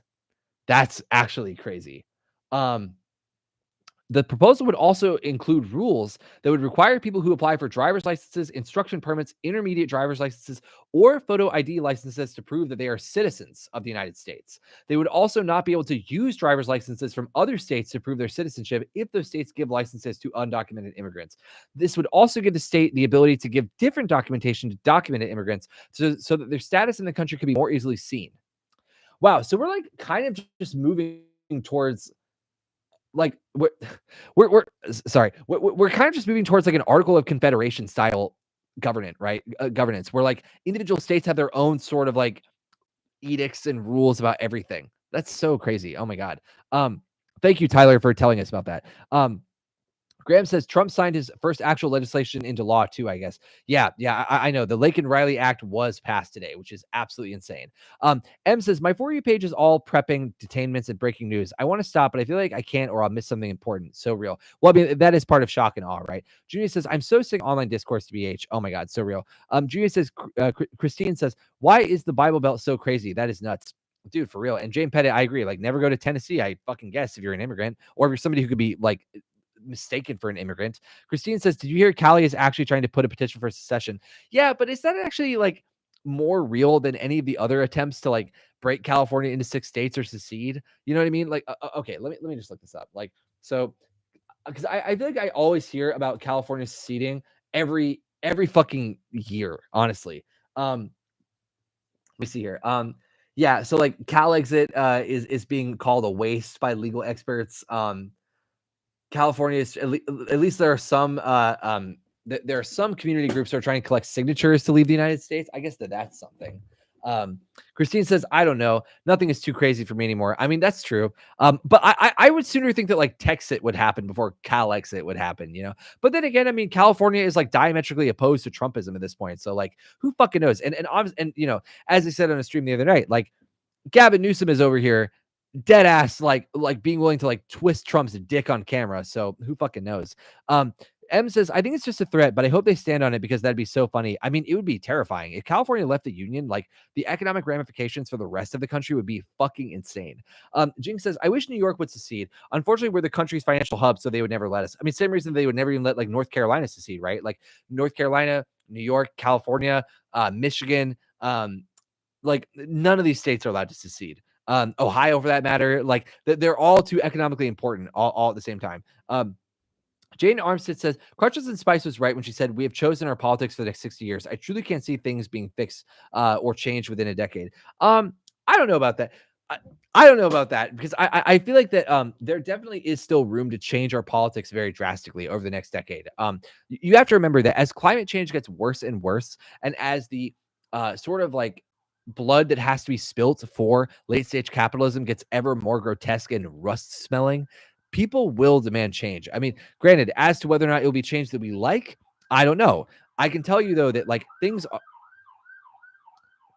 that's actually crazy. The proposal would also include rules that would require people who apply for driver's licenses, instruction permits, intermediate driver's licenses, or photo ID licenses to prove that they are citizens of the United States. They would also not be able to use driver's licenses from other states to prove their citizenship if those states give licenses to undocumented immigrants. This would also give the state the ability to give different documentation to documented immigrants so that their status in the country could be more easily seen. Wow, so we're like kind of just moving towards like we're sorry, we're kind of just moving towards like an Article of Confederation style governance, right? Governance, where like individual states have their own sort of like edicts and rules about everything. That's so crazy. Oh my god. Thank you, Tyler, for telling us about that. Graham says Trump signed his first actual legislation into law too, I guess. Yeah, I know. The Lake and Riley Act was passed today, which is absolutely insane. M says, my For You page is all prepping, detainments, and breaking news. I want to stop, but I feel like I can't or I'll miss something important. So real. Well, I mean, that is part of shock and awe, right? Junior says, I'm so sick of online discourse to BH. Oh my God, so real. Junior says, Christine says, why is the Bible Belt so crazy? That is nuts. Dude, for real. And Jane Pettit, I agree. Like, never go to Tennessee, I fucking guess, if you're an immigrant or if you're somebody who could be like mistaken for an immigrant. Christine says, did you hear Callie is actually trying to put a petition for secession? Yeah, but is that actually like more real than any of the other attempts to like break California into 6 states or secede? You know what I mean? Like, okay, let me just look this up. Like, so because I feel like I always hear about California seceding every fucking year, honestly. Let me see here. Yeah, so like Cal Exit is being called a waste by legal experts. California is at least there are some there are some community groups that are trying to collect signatures to leave the United States. I guess that's something. Christine says, I don't know. Nothing is too crazy for me anymore. I mean, that's true. But I would sooner think that like Texit would happen before Calexit would happen, you know? But then again, I mean, California is like diametrically opposed to Trumpism at this point. So like, who fucking knows? And obviously, and you know, as I said on a stream the other night, like Gavin Newsom is over here dead ass like being willing to like twist Trump's dick on camera. So who fucking knows? M says, I think it's just a threat, but I hope they stand on it because that'd be so funny. I mean, it would be terrifying. If California left the union, like the economic ramifications for the rest of the country would be fucking insane. Jinx says, I wish New York would secede. Unfortunately, we're the country's financial hub, so they would never let us. I mean, same reason they would never even let like North Carolina secede, right? Like North Carolina, New York, California, Michigan, like none of these states are allowed to secede. Ohio, for that matter, like they're all too economically important, all at the same time. Jane Armstead says, Crutches and Spice was right when she said, we have chosen our politics for the next 60 years. I truly can't see things being fixed or changed within a decade. I don't know about that. I don't know about that because I feel like that there definitely is still room to change our politics very drastically over the next decade. You have to remember that as climate change gets worse and worse, and as the sort of like blood that has to be spilt for late stage capitalism gets ever more grotesque and rust smelling, people will demand change. I mean, granted, as to whether or not it will be change that we like, I don't know. I can tell you though that like things are,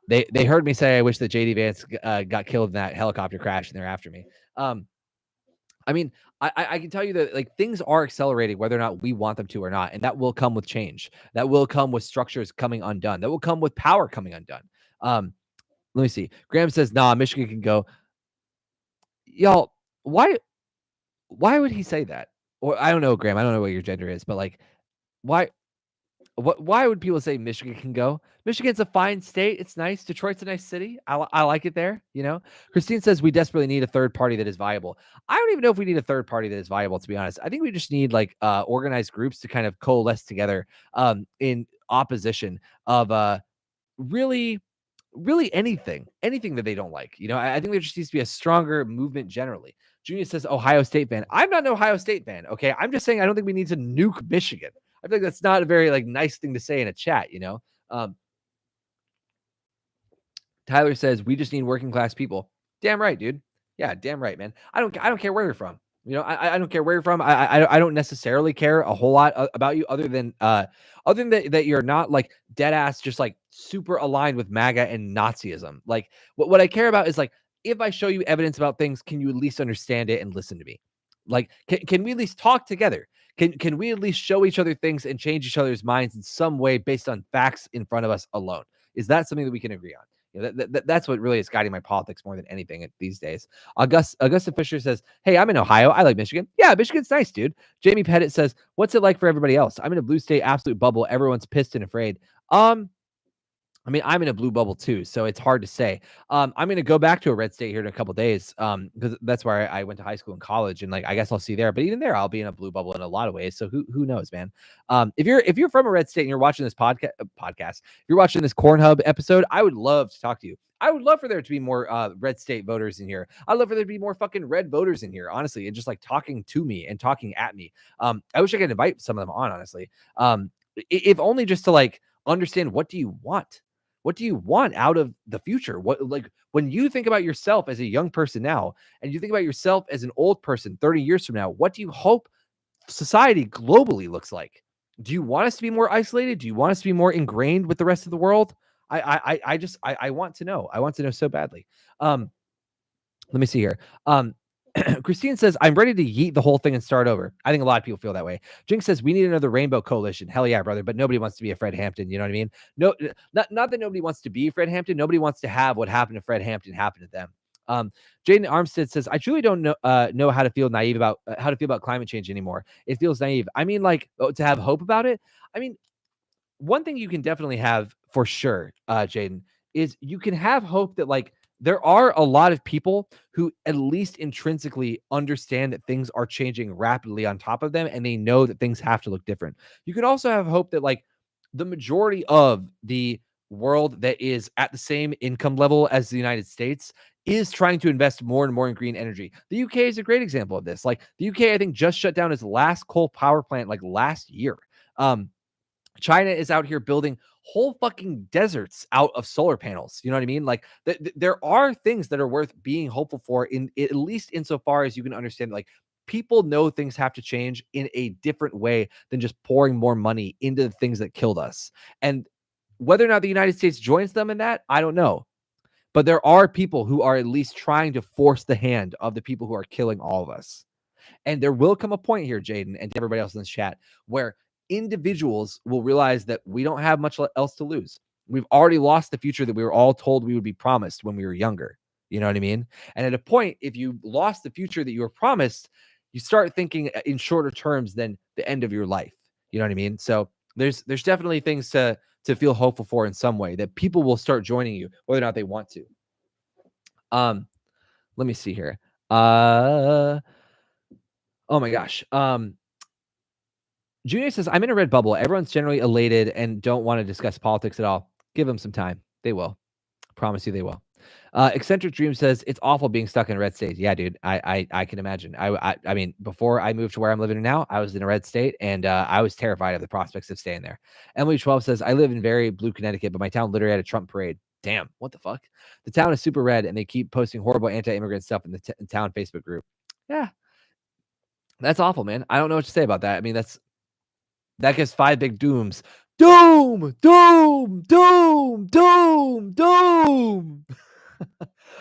they heard me say I wish that JD Vance got killed in that helicopter crash and they're after me. I mean, I can tell you that like things are accelerating whether or not we want them to or not, and that will come with change. That will come with structures coming undone. That will come with power coming undone. Let me see. Graham says, nah, Michigan can go. Y'all, why would he say that? Or I don't know, Graham. I don't know what your gender is, but like, why why would people say Michigan can go? Michigan's a fine state. It's nice. Detroit's a nice city. I like it there, you know? Christine says we desperately need a third party that is viable. I don't even know if we need a third party that is viable, to be honest. I think we just need like organized groups to kind of coalesce together in opposition of really anything that they don't like. You know, I think there just needs to be a stronger movement generally. Junior says Ohio State fan. I'm not an Ohio State fan. Okay. I'm just saying I don't think we need to nuke Michigan. I think that's not a very like nice thing to say in a chat, you know. Tyler says we just need working class people. Damn right, dude. Yeah, damn right, man. I don't care where you're from. You know, I don't care where you're from. I don't necessarily care a whole lot about you other than that you're not like dead ass just like super aligned with MAGA and Nazism. Like what I care about is like if I show you evidence about things, can you at least understand it and listen to me? Like can we at least talk together? Can we at least show each other things and change each other's minds in some way based on facts in front of us alone? Is that something that we can agree on? You know, that's what really is guiding my politics more than anything these days. Augusta Fisher says, hey, I'm in Ohio. I like Michigan. Yeah, Michigan's nice, dude. Jamie Pettit says, what's it like for everybody else? I'm in a blue state absolute bubble. Everyone's pissed and afraid. I mean, I'm in a blue bubble too, so it's hard to say. I'm going to go back to a red state here in a couple days because that's where I went to high school and college, and like I guess I'll see there. But even there, I'll be in a blue bubble in a lot of ways. So who knows, man? If you're from a red state and you're watching this podcast, if you're watching this Cornhub episode, I would love to talk to you. I would love for there to be more red state voters in here. I'd love for there to be more fucking red voters in here, honestly, and just like talking to me and talking at me. I wish I could invite some of them on, honestly. If only just to like understand, what do you want? What do you want out of the future? What, like, when you think about yourself as a young person now, and you think about yourself as an old person 30 years from now, what do you hope society globally looks like? Do you want us to be more isolated? Do you want us to be more ingrained with the rest of the world? I want to know. I want to know so badly. Let me see here. Christine says, I'm ready to yeet the whole thing and start over. I think a lot of people feel that way. Jinx says, we need another rainbow coalition. Hell yeah, brother. But nobody wants to be a Fred Hampton. You know what I mean? No, not that nobody wants to be Fred Hampton. Nobody wants to have what happened to Fred Hampton happen to them. Jaden Armstead says, I truly don't know how to feel naive about how to feel about climate change anymore. It feels naive. I mean, like, to have hope about it. I mean, one thing you can definitely have for sure, Jaden, is you can have hope that like there are a lot of people who at least intrinsically understand that things are changing rapidly on top of them, and they know that things have to look different. You can also have hope that like the majority of the world that is at the same income level as the United States is trying to invest more and more in green energy. The UK is a great example of this. Like the UK, I think, just shut down its last coal power plant like last year. China is out here building whole fucking deserts out of solar panels. You know what I mean? Like there are things that are worth being hopeful for, in at least insofar as you can understand, like, people know things have to change in a different way than just pouring more money into the things that killed us. And whether or not the United States joins them in that, I don't know. But there are people who are at least trying to force the hand of the people who are killing all of us. And there will come a point here, Jaden, and to everybody else in this chat, where individuals will realize that we don't have much else to lose. We've already lost the future that we were all told we would be promised when we were younger. You know what I mean? And at a point, if you lost the future that you were promised, you start thinking in shorter terms than the end of your life. You know what I mean? So there's definitely things to feel hopeful for in some way, that people will start joining you, whether or not they want to. Let me see here. Oh my gosh. Junior says, I'm in a red bubble. Everyone's generally elated and don't want to discuss politics at all. Give them some time. They will. Promise you they will. Eccentric Dream says, it's awful being stuck in a red state. Yeah, dude, I can imagine. I mean, before I moved to where I'm living now, I was in a red state, and I was terrified of the prospects of staying there. Emily 12 says, I live in very blue Connecticut, but my town literally had a Trump parade. Damn, what the fuck? The town is super red, and they keep posting horrible anti-immigrant stuff in the town Facebook group. Yeah, that's awful, man. I don't know what to say about that. I mean, that gives 5 big dooms. Doom, doom, doom, doom, doom.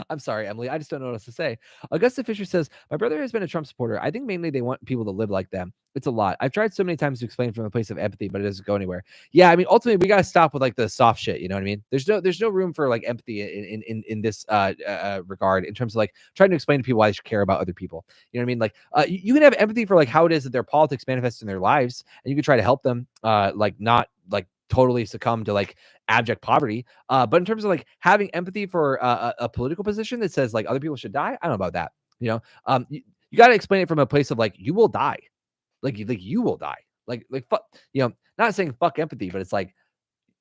I'm sorry, Emily. I just don't know what else to say. Augusta Fisher says, my brother has been a Trump supporter. I think mainly they want people to live like them. It's a lot. I've tried so many times to explain from a place of empathy, but it doesn't go anywhere. Yeah, I mean, ultimately, we got to stop with like the soft shit. You know what I mean? There's no room for like empathy in this regard, in terms of like trying to explain to people why they should care about other people. You know what I mean? Like, you can have empathy for like how it is that their politics manifest in their lives, and you can try to help them, like not like totally succumb to like abject poverty. But in terms of like having empathy for a political position that says like other people should die, I don't know about that. You know, you got to explain it from a place of like, you will die, like you will die, like fuck. You know, not saying fuck empathy, but it's like,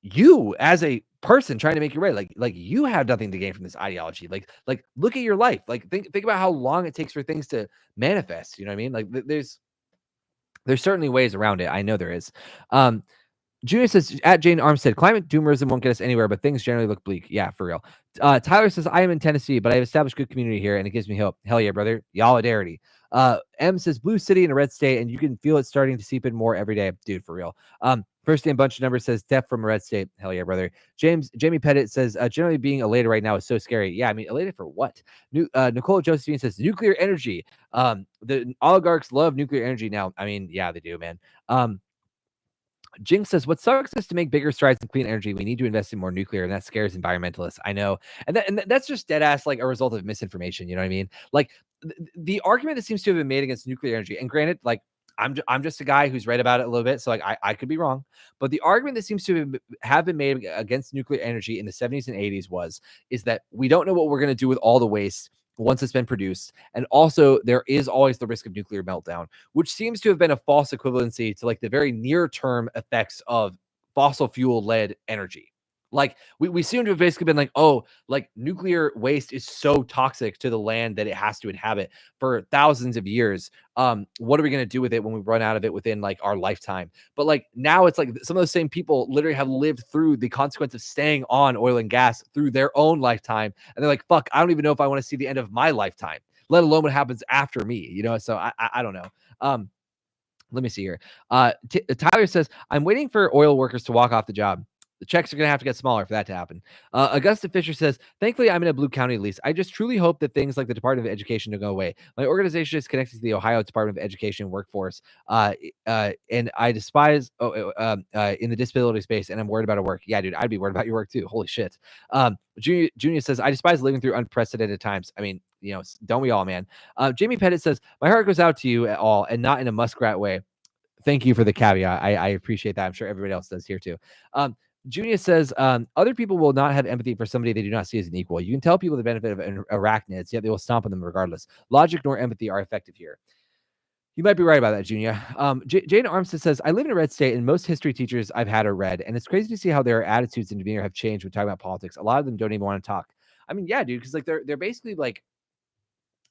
you as a person trying to make your way, like you have nothing to gain from this ideology. Like look at your life. Like think about how long it takes for things to manifest. You know what I mean? Like there's certainly ways around it. I know there is. Junior says, at Jane Armstead, climate doomerism won't get us anywhere, but things generally look bleak. Yeah, for real. Tyler says, I am in Tennessee, but I've established good community here, and it gives me hope. Hell yeah, brother. Solidarity. M says, blue city in a red state, and you can feel it starting to seep in more every day. Dude, for real. First name bunch of numbers says, death from a red state. Hell yeah, brother. Jamie Pettit says, generally being elated right now is so scary. Yeah, I mean, elated for what? Nicole Josephine says, nuclear energy. The oligarchs love nuclear energy now. I mean, yeah, they do, man. Jinx says, what sucks is to make bigger strides in clean energy, we need to invest in more nuclear, and that scares environmentalists. I know. And that's just dead ass like a result of misinformation. You know what I mean? Like the argument that seems to have been made against nuclear energy, and granted, like I'm just a guy who's read about it a little bit, so like I could be wrong, but the argument that seems to have been made against nuclear energy in the 70s and 80s is that we don't know what we're going to do with all the waste once it's been produced. And also there is always the risk of nuclear meltdown, which seems to have been a false equivalency to like the very near term effects of fossil fuel led energy. Like we seem to have basically been like, oh, like nuclear waste is so toxic to the land that it has to inhabit for thousands of years. What are we going to do with it when we run out of it within like our lifetime? But like now it's like some of those same people literally have lived through the consequence of staying on oil and gas through their own lifetime. And they're like, fuck, I don't even know if I want to see the end of my lifetime, let alone what happens after me, you know? So I don't know. Let me see here. Tyler says, I'm waiting for oil workers to walk off the job. The checks are going to have to get smaller for that to happen. Augusta Fisher says, thankfully, I'm in a blue county lease. I just truly hope that things like the Department of Education don't go away. My organization is connected to the Ohio Department of Education workforce. And I despise in the disability space, and I'm worried about our work. Yeah, dude, I'd be worried about your work too. Holy shit. Junior says, I despise living through unprecedented times. I mean, you know, don't we all, man? Jamie Pettit says, my heart goes out to you at all and not in a muskrat way. Thank you for the caveat. I appreciate that. I'm sure everybody else does here too. Junior says, other people will not have empathy for somebody they do not see as an equal. You can tell people the benefit of arachnids, yet they will stomp on them regardless. Logic nor empathy are effective here. You might be right about that, Junior. Jane Armstead says, I live in a red state, and most history teachers I've had are red, and it's crazy to see how their attitudes and demeanor have changed when talking about politics. A lot of them don't even want to talk. I mean, yeah, dude, because like they're basically like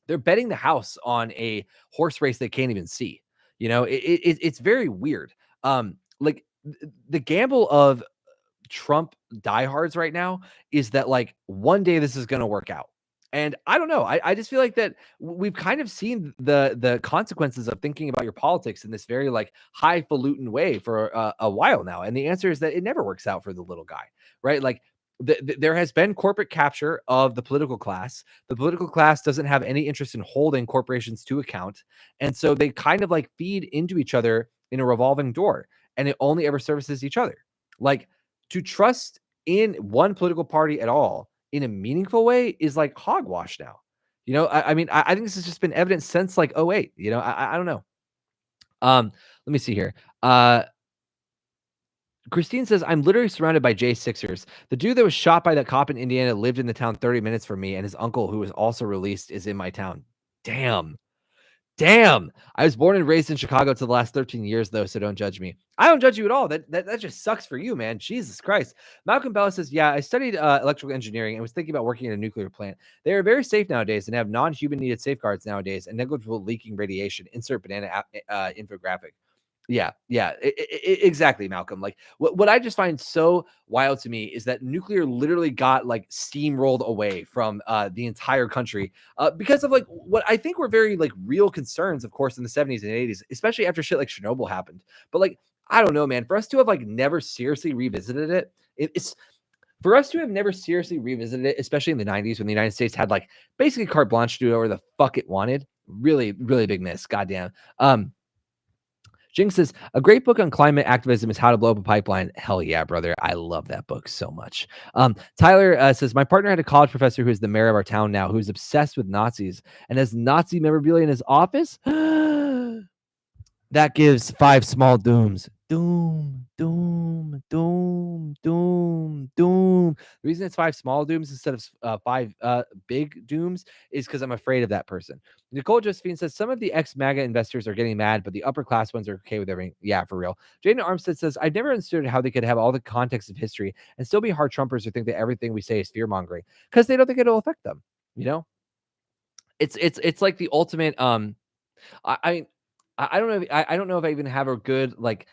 they're betting the house on a horse race they can't even see. You know, it's very weird. Like the gamble of Trump diehards right now is that like one day this is going to work out. And I don't know. I just feel like that we've kind of seen the consequences of thinking about your politics in this very like highfalutin way for a while now. And the answer is that it never works out for the little guy, right? Like there has been corporate capture of the political class. The political class doesn't have any interest in holding corporations to account. And so they kind of like feed into each other in a revolving door, and it only ever services each other. Like to trust in one political party at all in a meaningful way is like hogwash now. You know, I mean, I think this has just been evident since like '08. You know, I don't know. Let me see here. Christine says, I'm literally surrounded by J6ers. The dude that was shot by that cop in Indiana lived in the town 30 minutes from me, and his uncle, who was also released, is in my town. Damn. Damn. I was born and raised in Chicago to the last 13 years, though, so don't judge me. I don't judge you at all. That just sucks for you, man. Jesus Christ. Malcolm Bella says, yeah, I studied electrical engineering and was thinking about working in a nuclear plant. They are very safe nowadays and have non-human needed safeguards nowadays and negligible leaking radiation. Insert banana infographic. Yeah, exactly, Malcolm. Like what I just find so wild to me is that nuclear literally got like steamrolled away from the entire country because of like what I think were very like real concerns, of course, in the 70s and 80s, especially after shit like Chernobyl happened. But like, I don't know, man, for us to have like never seriously revisited it's for us to have never seriously revisited it, especially in the 90s when the United States had like basically carte blanche to do whatever the fuck it wanted. Really, really big miss. Goddamn. Jinx says, a great book on climate activism is How to Blow Up a Pipeline. Hell yeah, brother. I love that book so much. Tyler says, my partner had a college professor who is the mayor of our town now, who's obsessed with Nazis and has Nazi memorabilia in his office. That gives 5 small dooms. Doom, doom, doom, doom, doom. The reason it's 5 small dooms instead of 5 big dooms is because I'm afraid of that person. Nicole Josephine says some of the ex-MAGA investors are getting mad, but the upper class ones are okay with everything. Yeah, for real. Jaden Armstead says, I've never understood how they could have all the context of history and still be hard Trumpers who think that everything we say is fear-mongering because they don't think it'll affect them. You know, it's like the ultimate. I I don't know. I don't know if I even have a good like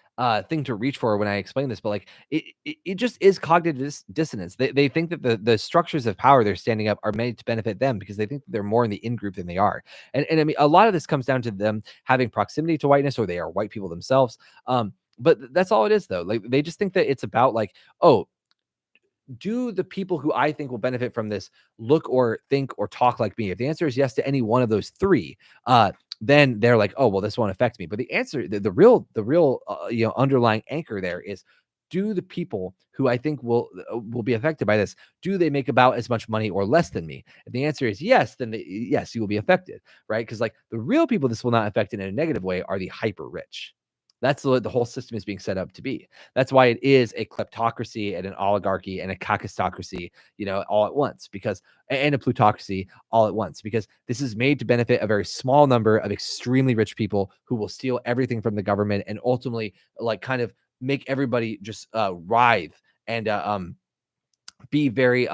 thing to reach for when I explain this, but like it just is cognitive dissonance. They think that the structures of power they're standing up are made to benefit them because they think they're more in the in group than they are. And I mean a lot of this comes down to them having proximity to whiteness or they are white people themselves. But that's all it is though. Like they just think that it's about like, oh, do the people who I think will benefit from this look or think or talk like me? If the answer is yes to any one of those three, then they're like, oh, well, this won't affect me. But the answer, the real, underlying anchor there is, do the people who I think will be affected by this, do they make about as much money or less than me? If the answer is yes, then yes, you will be affected, right? Because like the real people this will not affect in a negative way are the hyper rich. That's what the whole system is being set up to be. That's why it is a kleptocracy and an oligarchy and a kakistocracy, all at once, and a plutocracy all at once, because this is made to benefit a very small number of extremely rich people who will steal everything from the government and ultimately like kind of make everybody just writhe and be very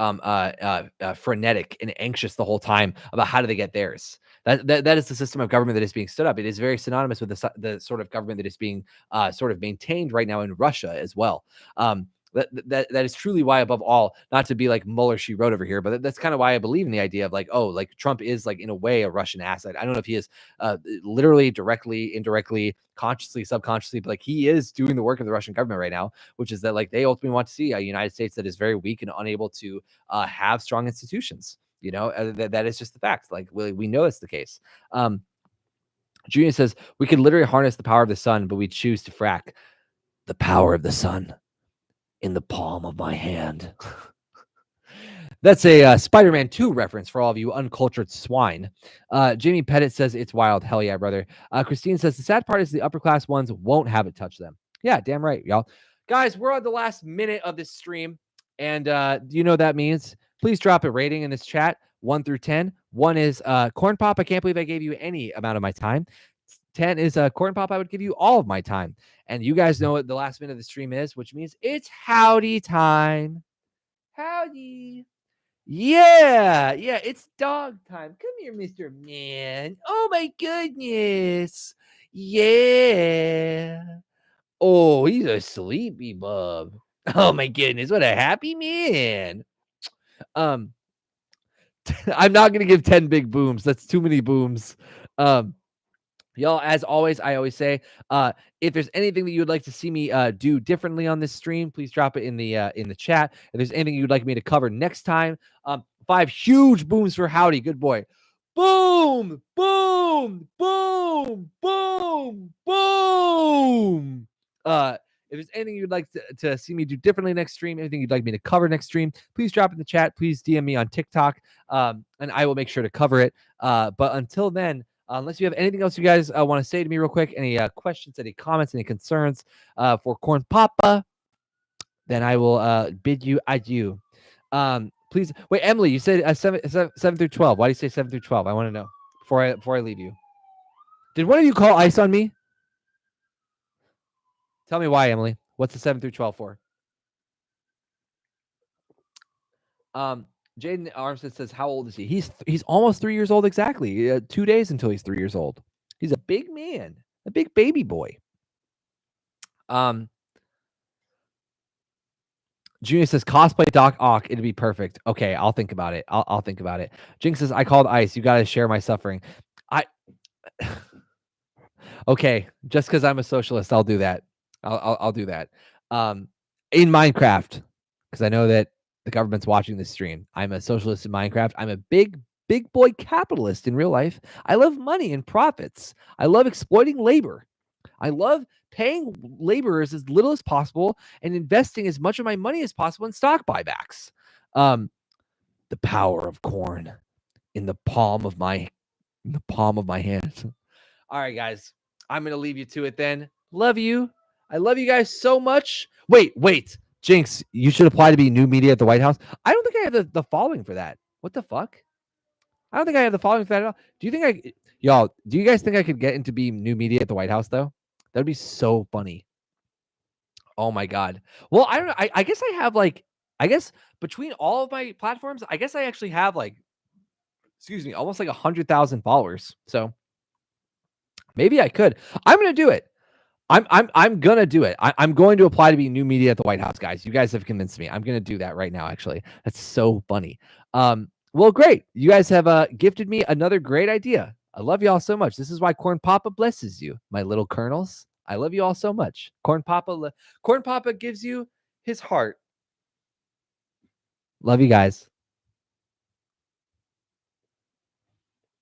frenetic and anxious the whole time about how do they get theirs. That is the system of government that is being stood up. It is very synonymous with the sort of government that is being sort of maintained right now in Russia as well. That is truly why, above all, not to be like Mueller she wrote over here, but that's kind of why I believe in the idea of like, oh, like Trump is like in a way a Russian asset. I don't know if he is literally, directly, indirectly, consciously, subconsciously, but like he is doing the work of the Russian government right now, which is that like they ultimately want to see a United States that is very weak and unable to have strong institutions. You know, that is just the fact. Like we know it's the case. Junior says we could literally harness the power of the sun, but we choose to frack the power of the sun in the palm of my hand. That's a Spider-Man 2 reference for all of you uncultured swine. Jamie Pettit says it's wild. Hell yeah, brother. Christine says the sad part is the upper class ones won't have it touch them. Yeah, damn right, y'all. Guys, we're on the last minute of this stream. And do you know what that means? Please drop a rating in this chat, 1 through 10. 1 is Corn Pop. I can't believe I gave you any amount of my time. 10 is Corn Pop. I would give you all of my time. And you guys know what the last minute of the stream is, which means it's howdy time. Howdy. Yeah, it's dog time. Come here, Mr. Man. Oh my goodness. Yeah. Oh, he's a sleepy bub. Oh my goodness, what a happy man. I'm not gonna give 10 big booms. That's too many booms. Y'all, as always, I always say, if there's anything that you would like to see me do differently on this stream, please drop it in the chat. If there's anything you'd like me to cover next time, 5 huge booms for Howdy. Good boy. Boom, boom, boom, boom, boom. If there's anything you'd like to see me do differently next stream, anything you'd like me to cover next stream, please drop it in the chat. Please DM me on TikTok, and I will make sure to cover it. But until then, unless you have anything else you guys want to say to me real quick, any questions, any comments, any concerns for Corn Papa, then I will bid you adieu. Please wait, Emily, you said 7 through 12. Why do you say 7 through 12? I want to know before I leave you. Did one of you call ice on me? Tell me why, Emily. What's the 7 through 12 for? Jaden Armstead says, how old is he? He's almost 3 years old exactly. 2 days until he's 3 years old. He's a big man, a big baby boy. Junior says cosplay Doc Ock. It'd be perfect. Okay, I'll think about it. I'll think about it. Jinx says I called ice. You got to share my suffering. Okay, just because I'm a socialist, I'll do that. I'll do that. In Minecraft, because I know that the government's watching this stream. I'm a socialist in Minecraft. I'm a big boy capitalist in real life. I love money and profits. I love exploiting labor. I love paying laborers as little as possible and investing as much of my money as possible in stock buybacks. The power of corn in the palm of my hand. All right, guys. I'm going to leave you to it then. Love you. I love you guys so much. Wait. Jinx, you should apply to be new media at the White House. I don't think I have the following for that. What the fuck? I don't think I have the following for that at all. Do you guys think I could get into be new media at the White House though? That'd be so funny. Oh my God. Well, I don't know. I guess I have between all of my platforms, I guess I actually have almost like 100,000 followers. So maybe I could. I'm going to do it. I'm going to do it. I'm going to apply to be new media at the White House, guys. You guys have convinced me. I'm going to do that right now, actually. That's so funny. Well, great. You guys have gifted me another great idea. I love you all so much. This is why Corn Papa blesses you, my little kernels. I love you all so much. Corn Papa gives you his heart. Love you guys.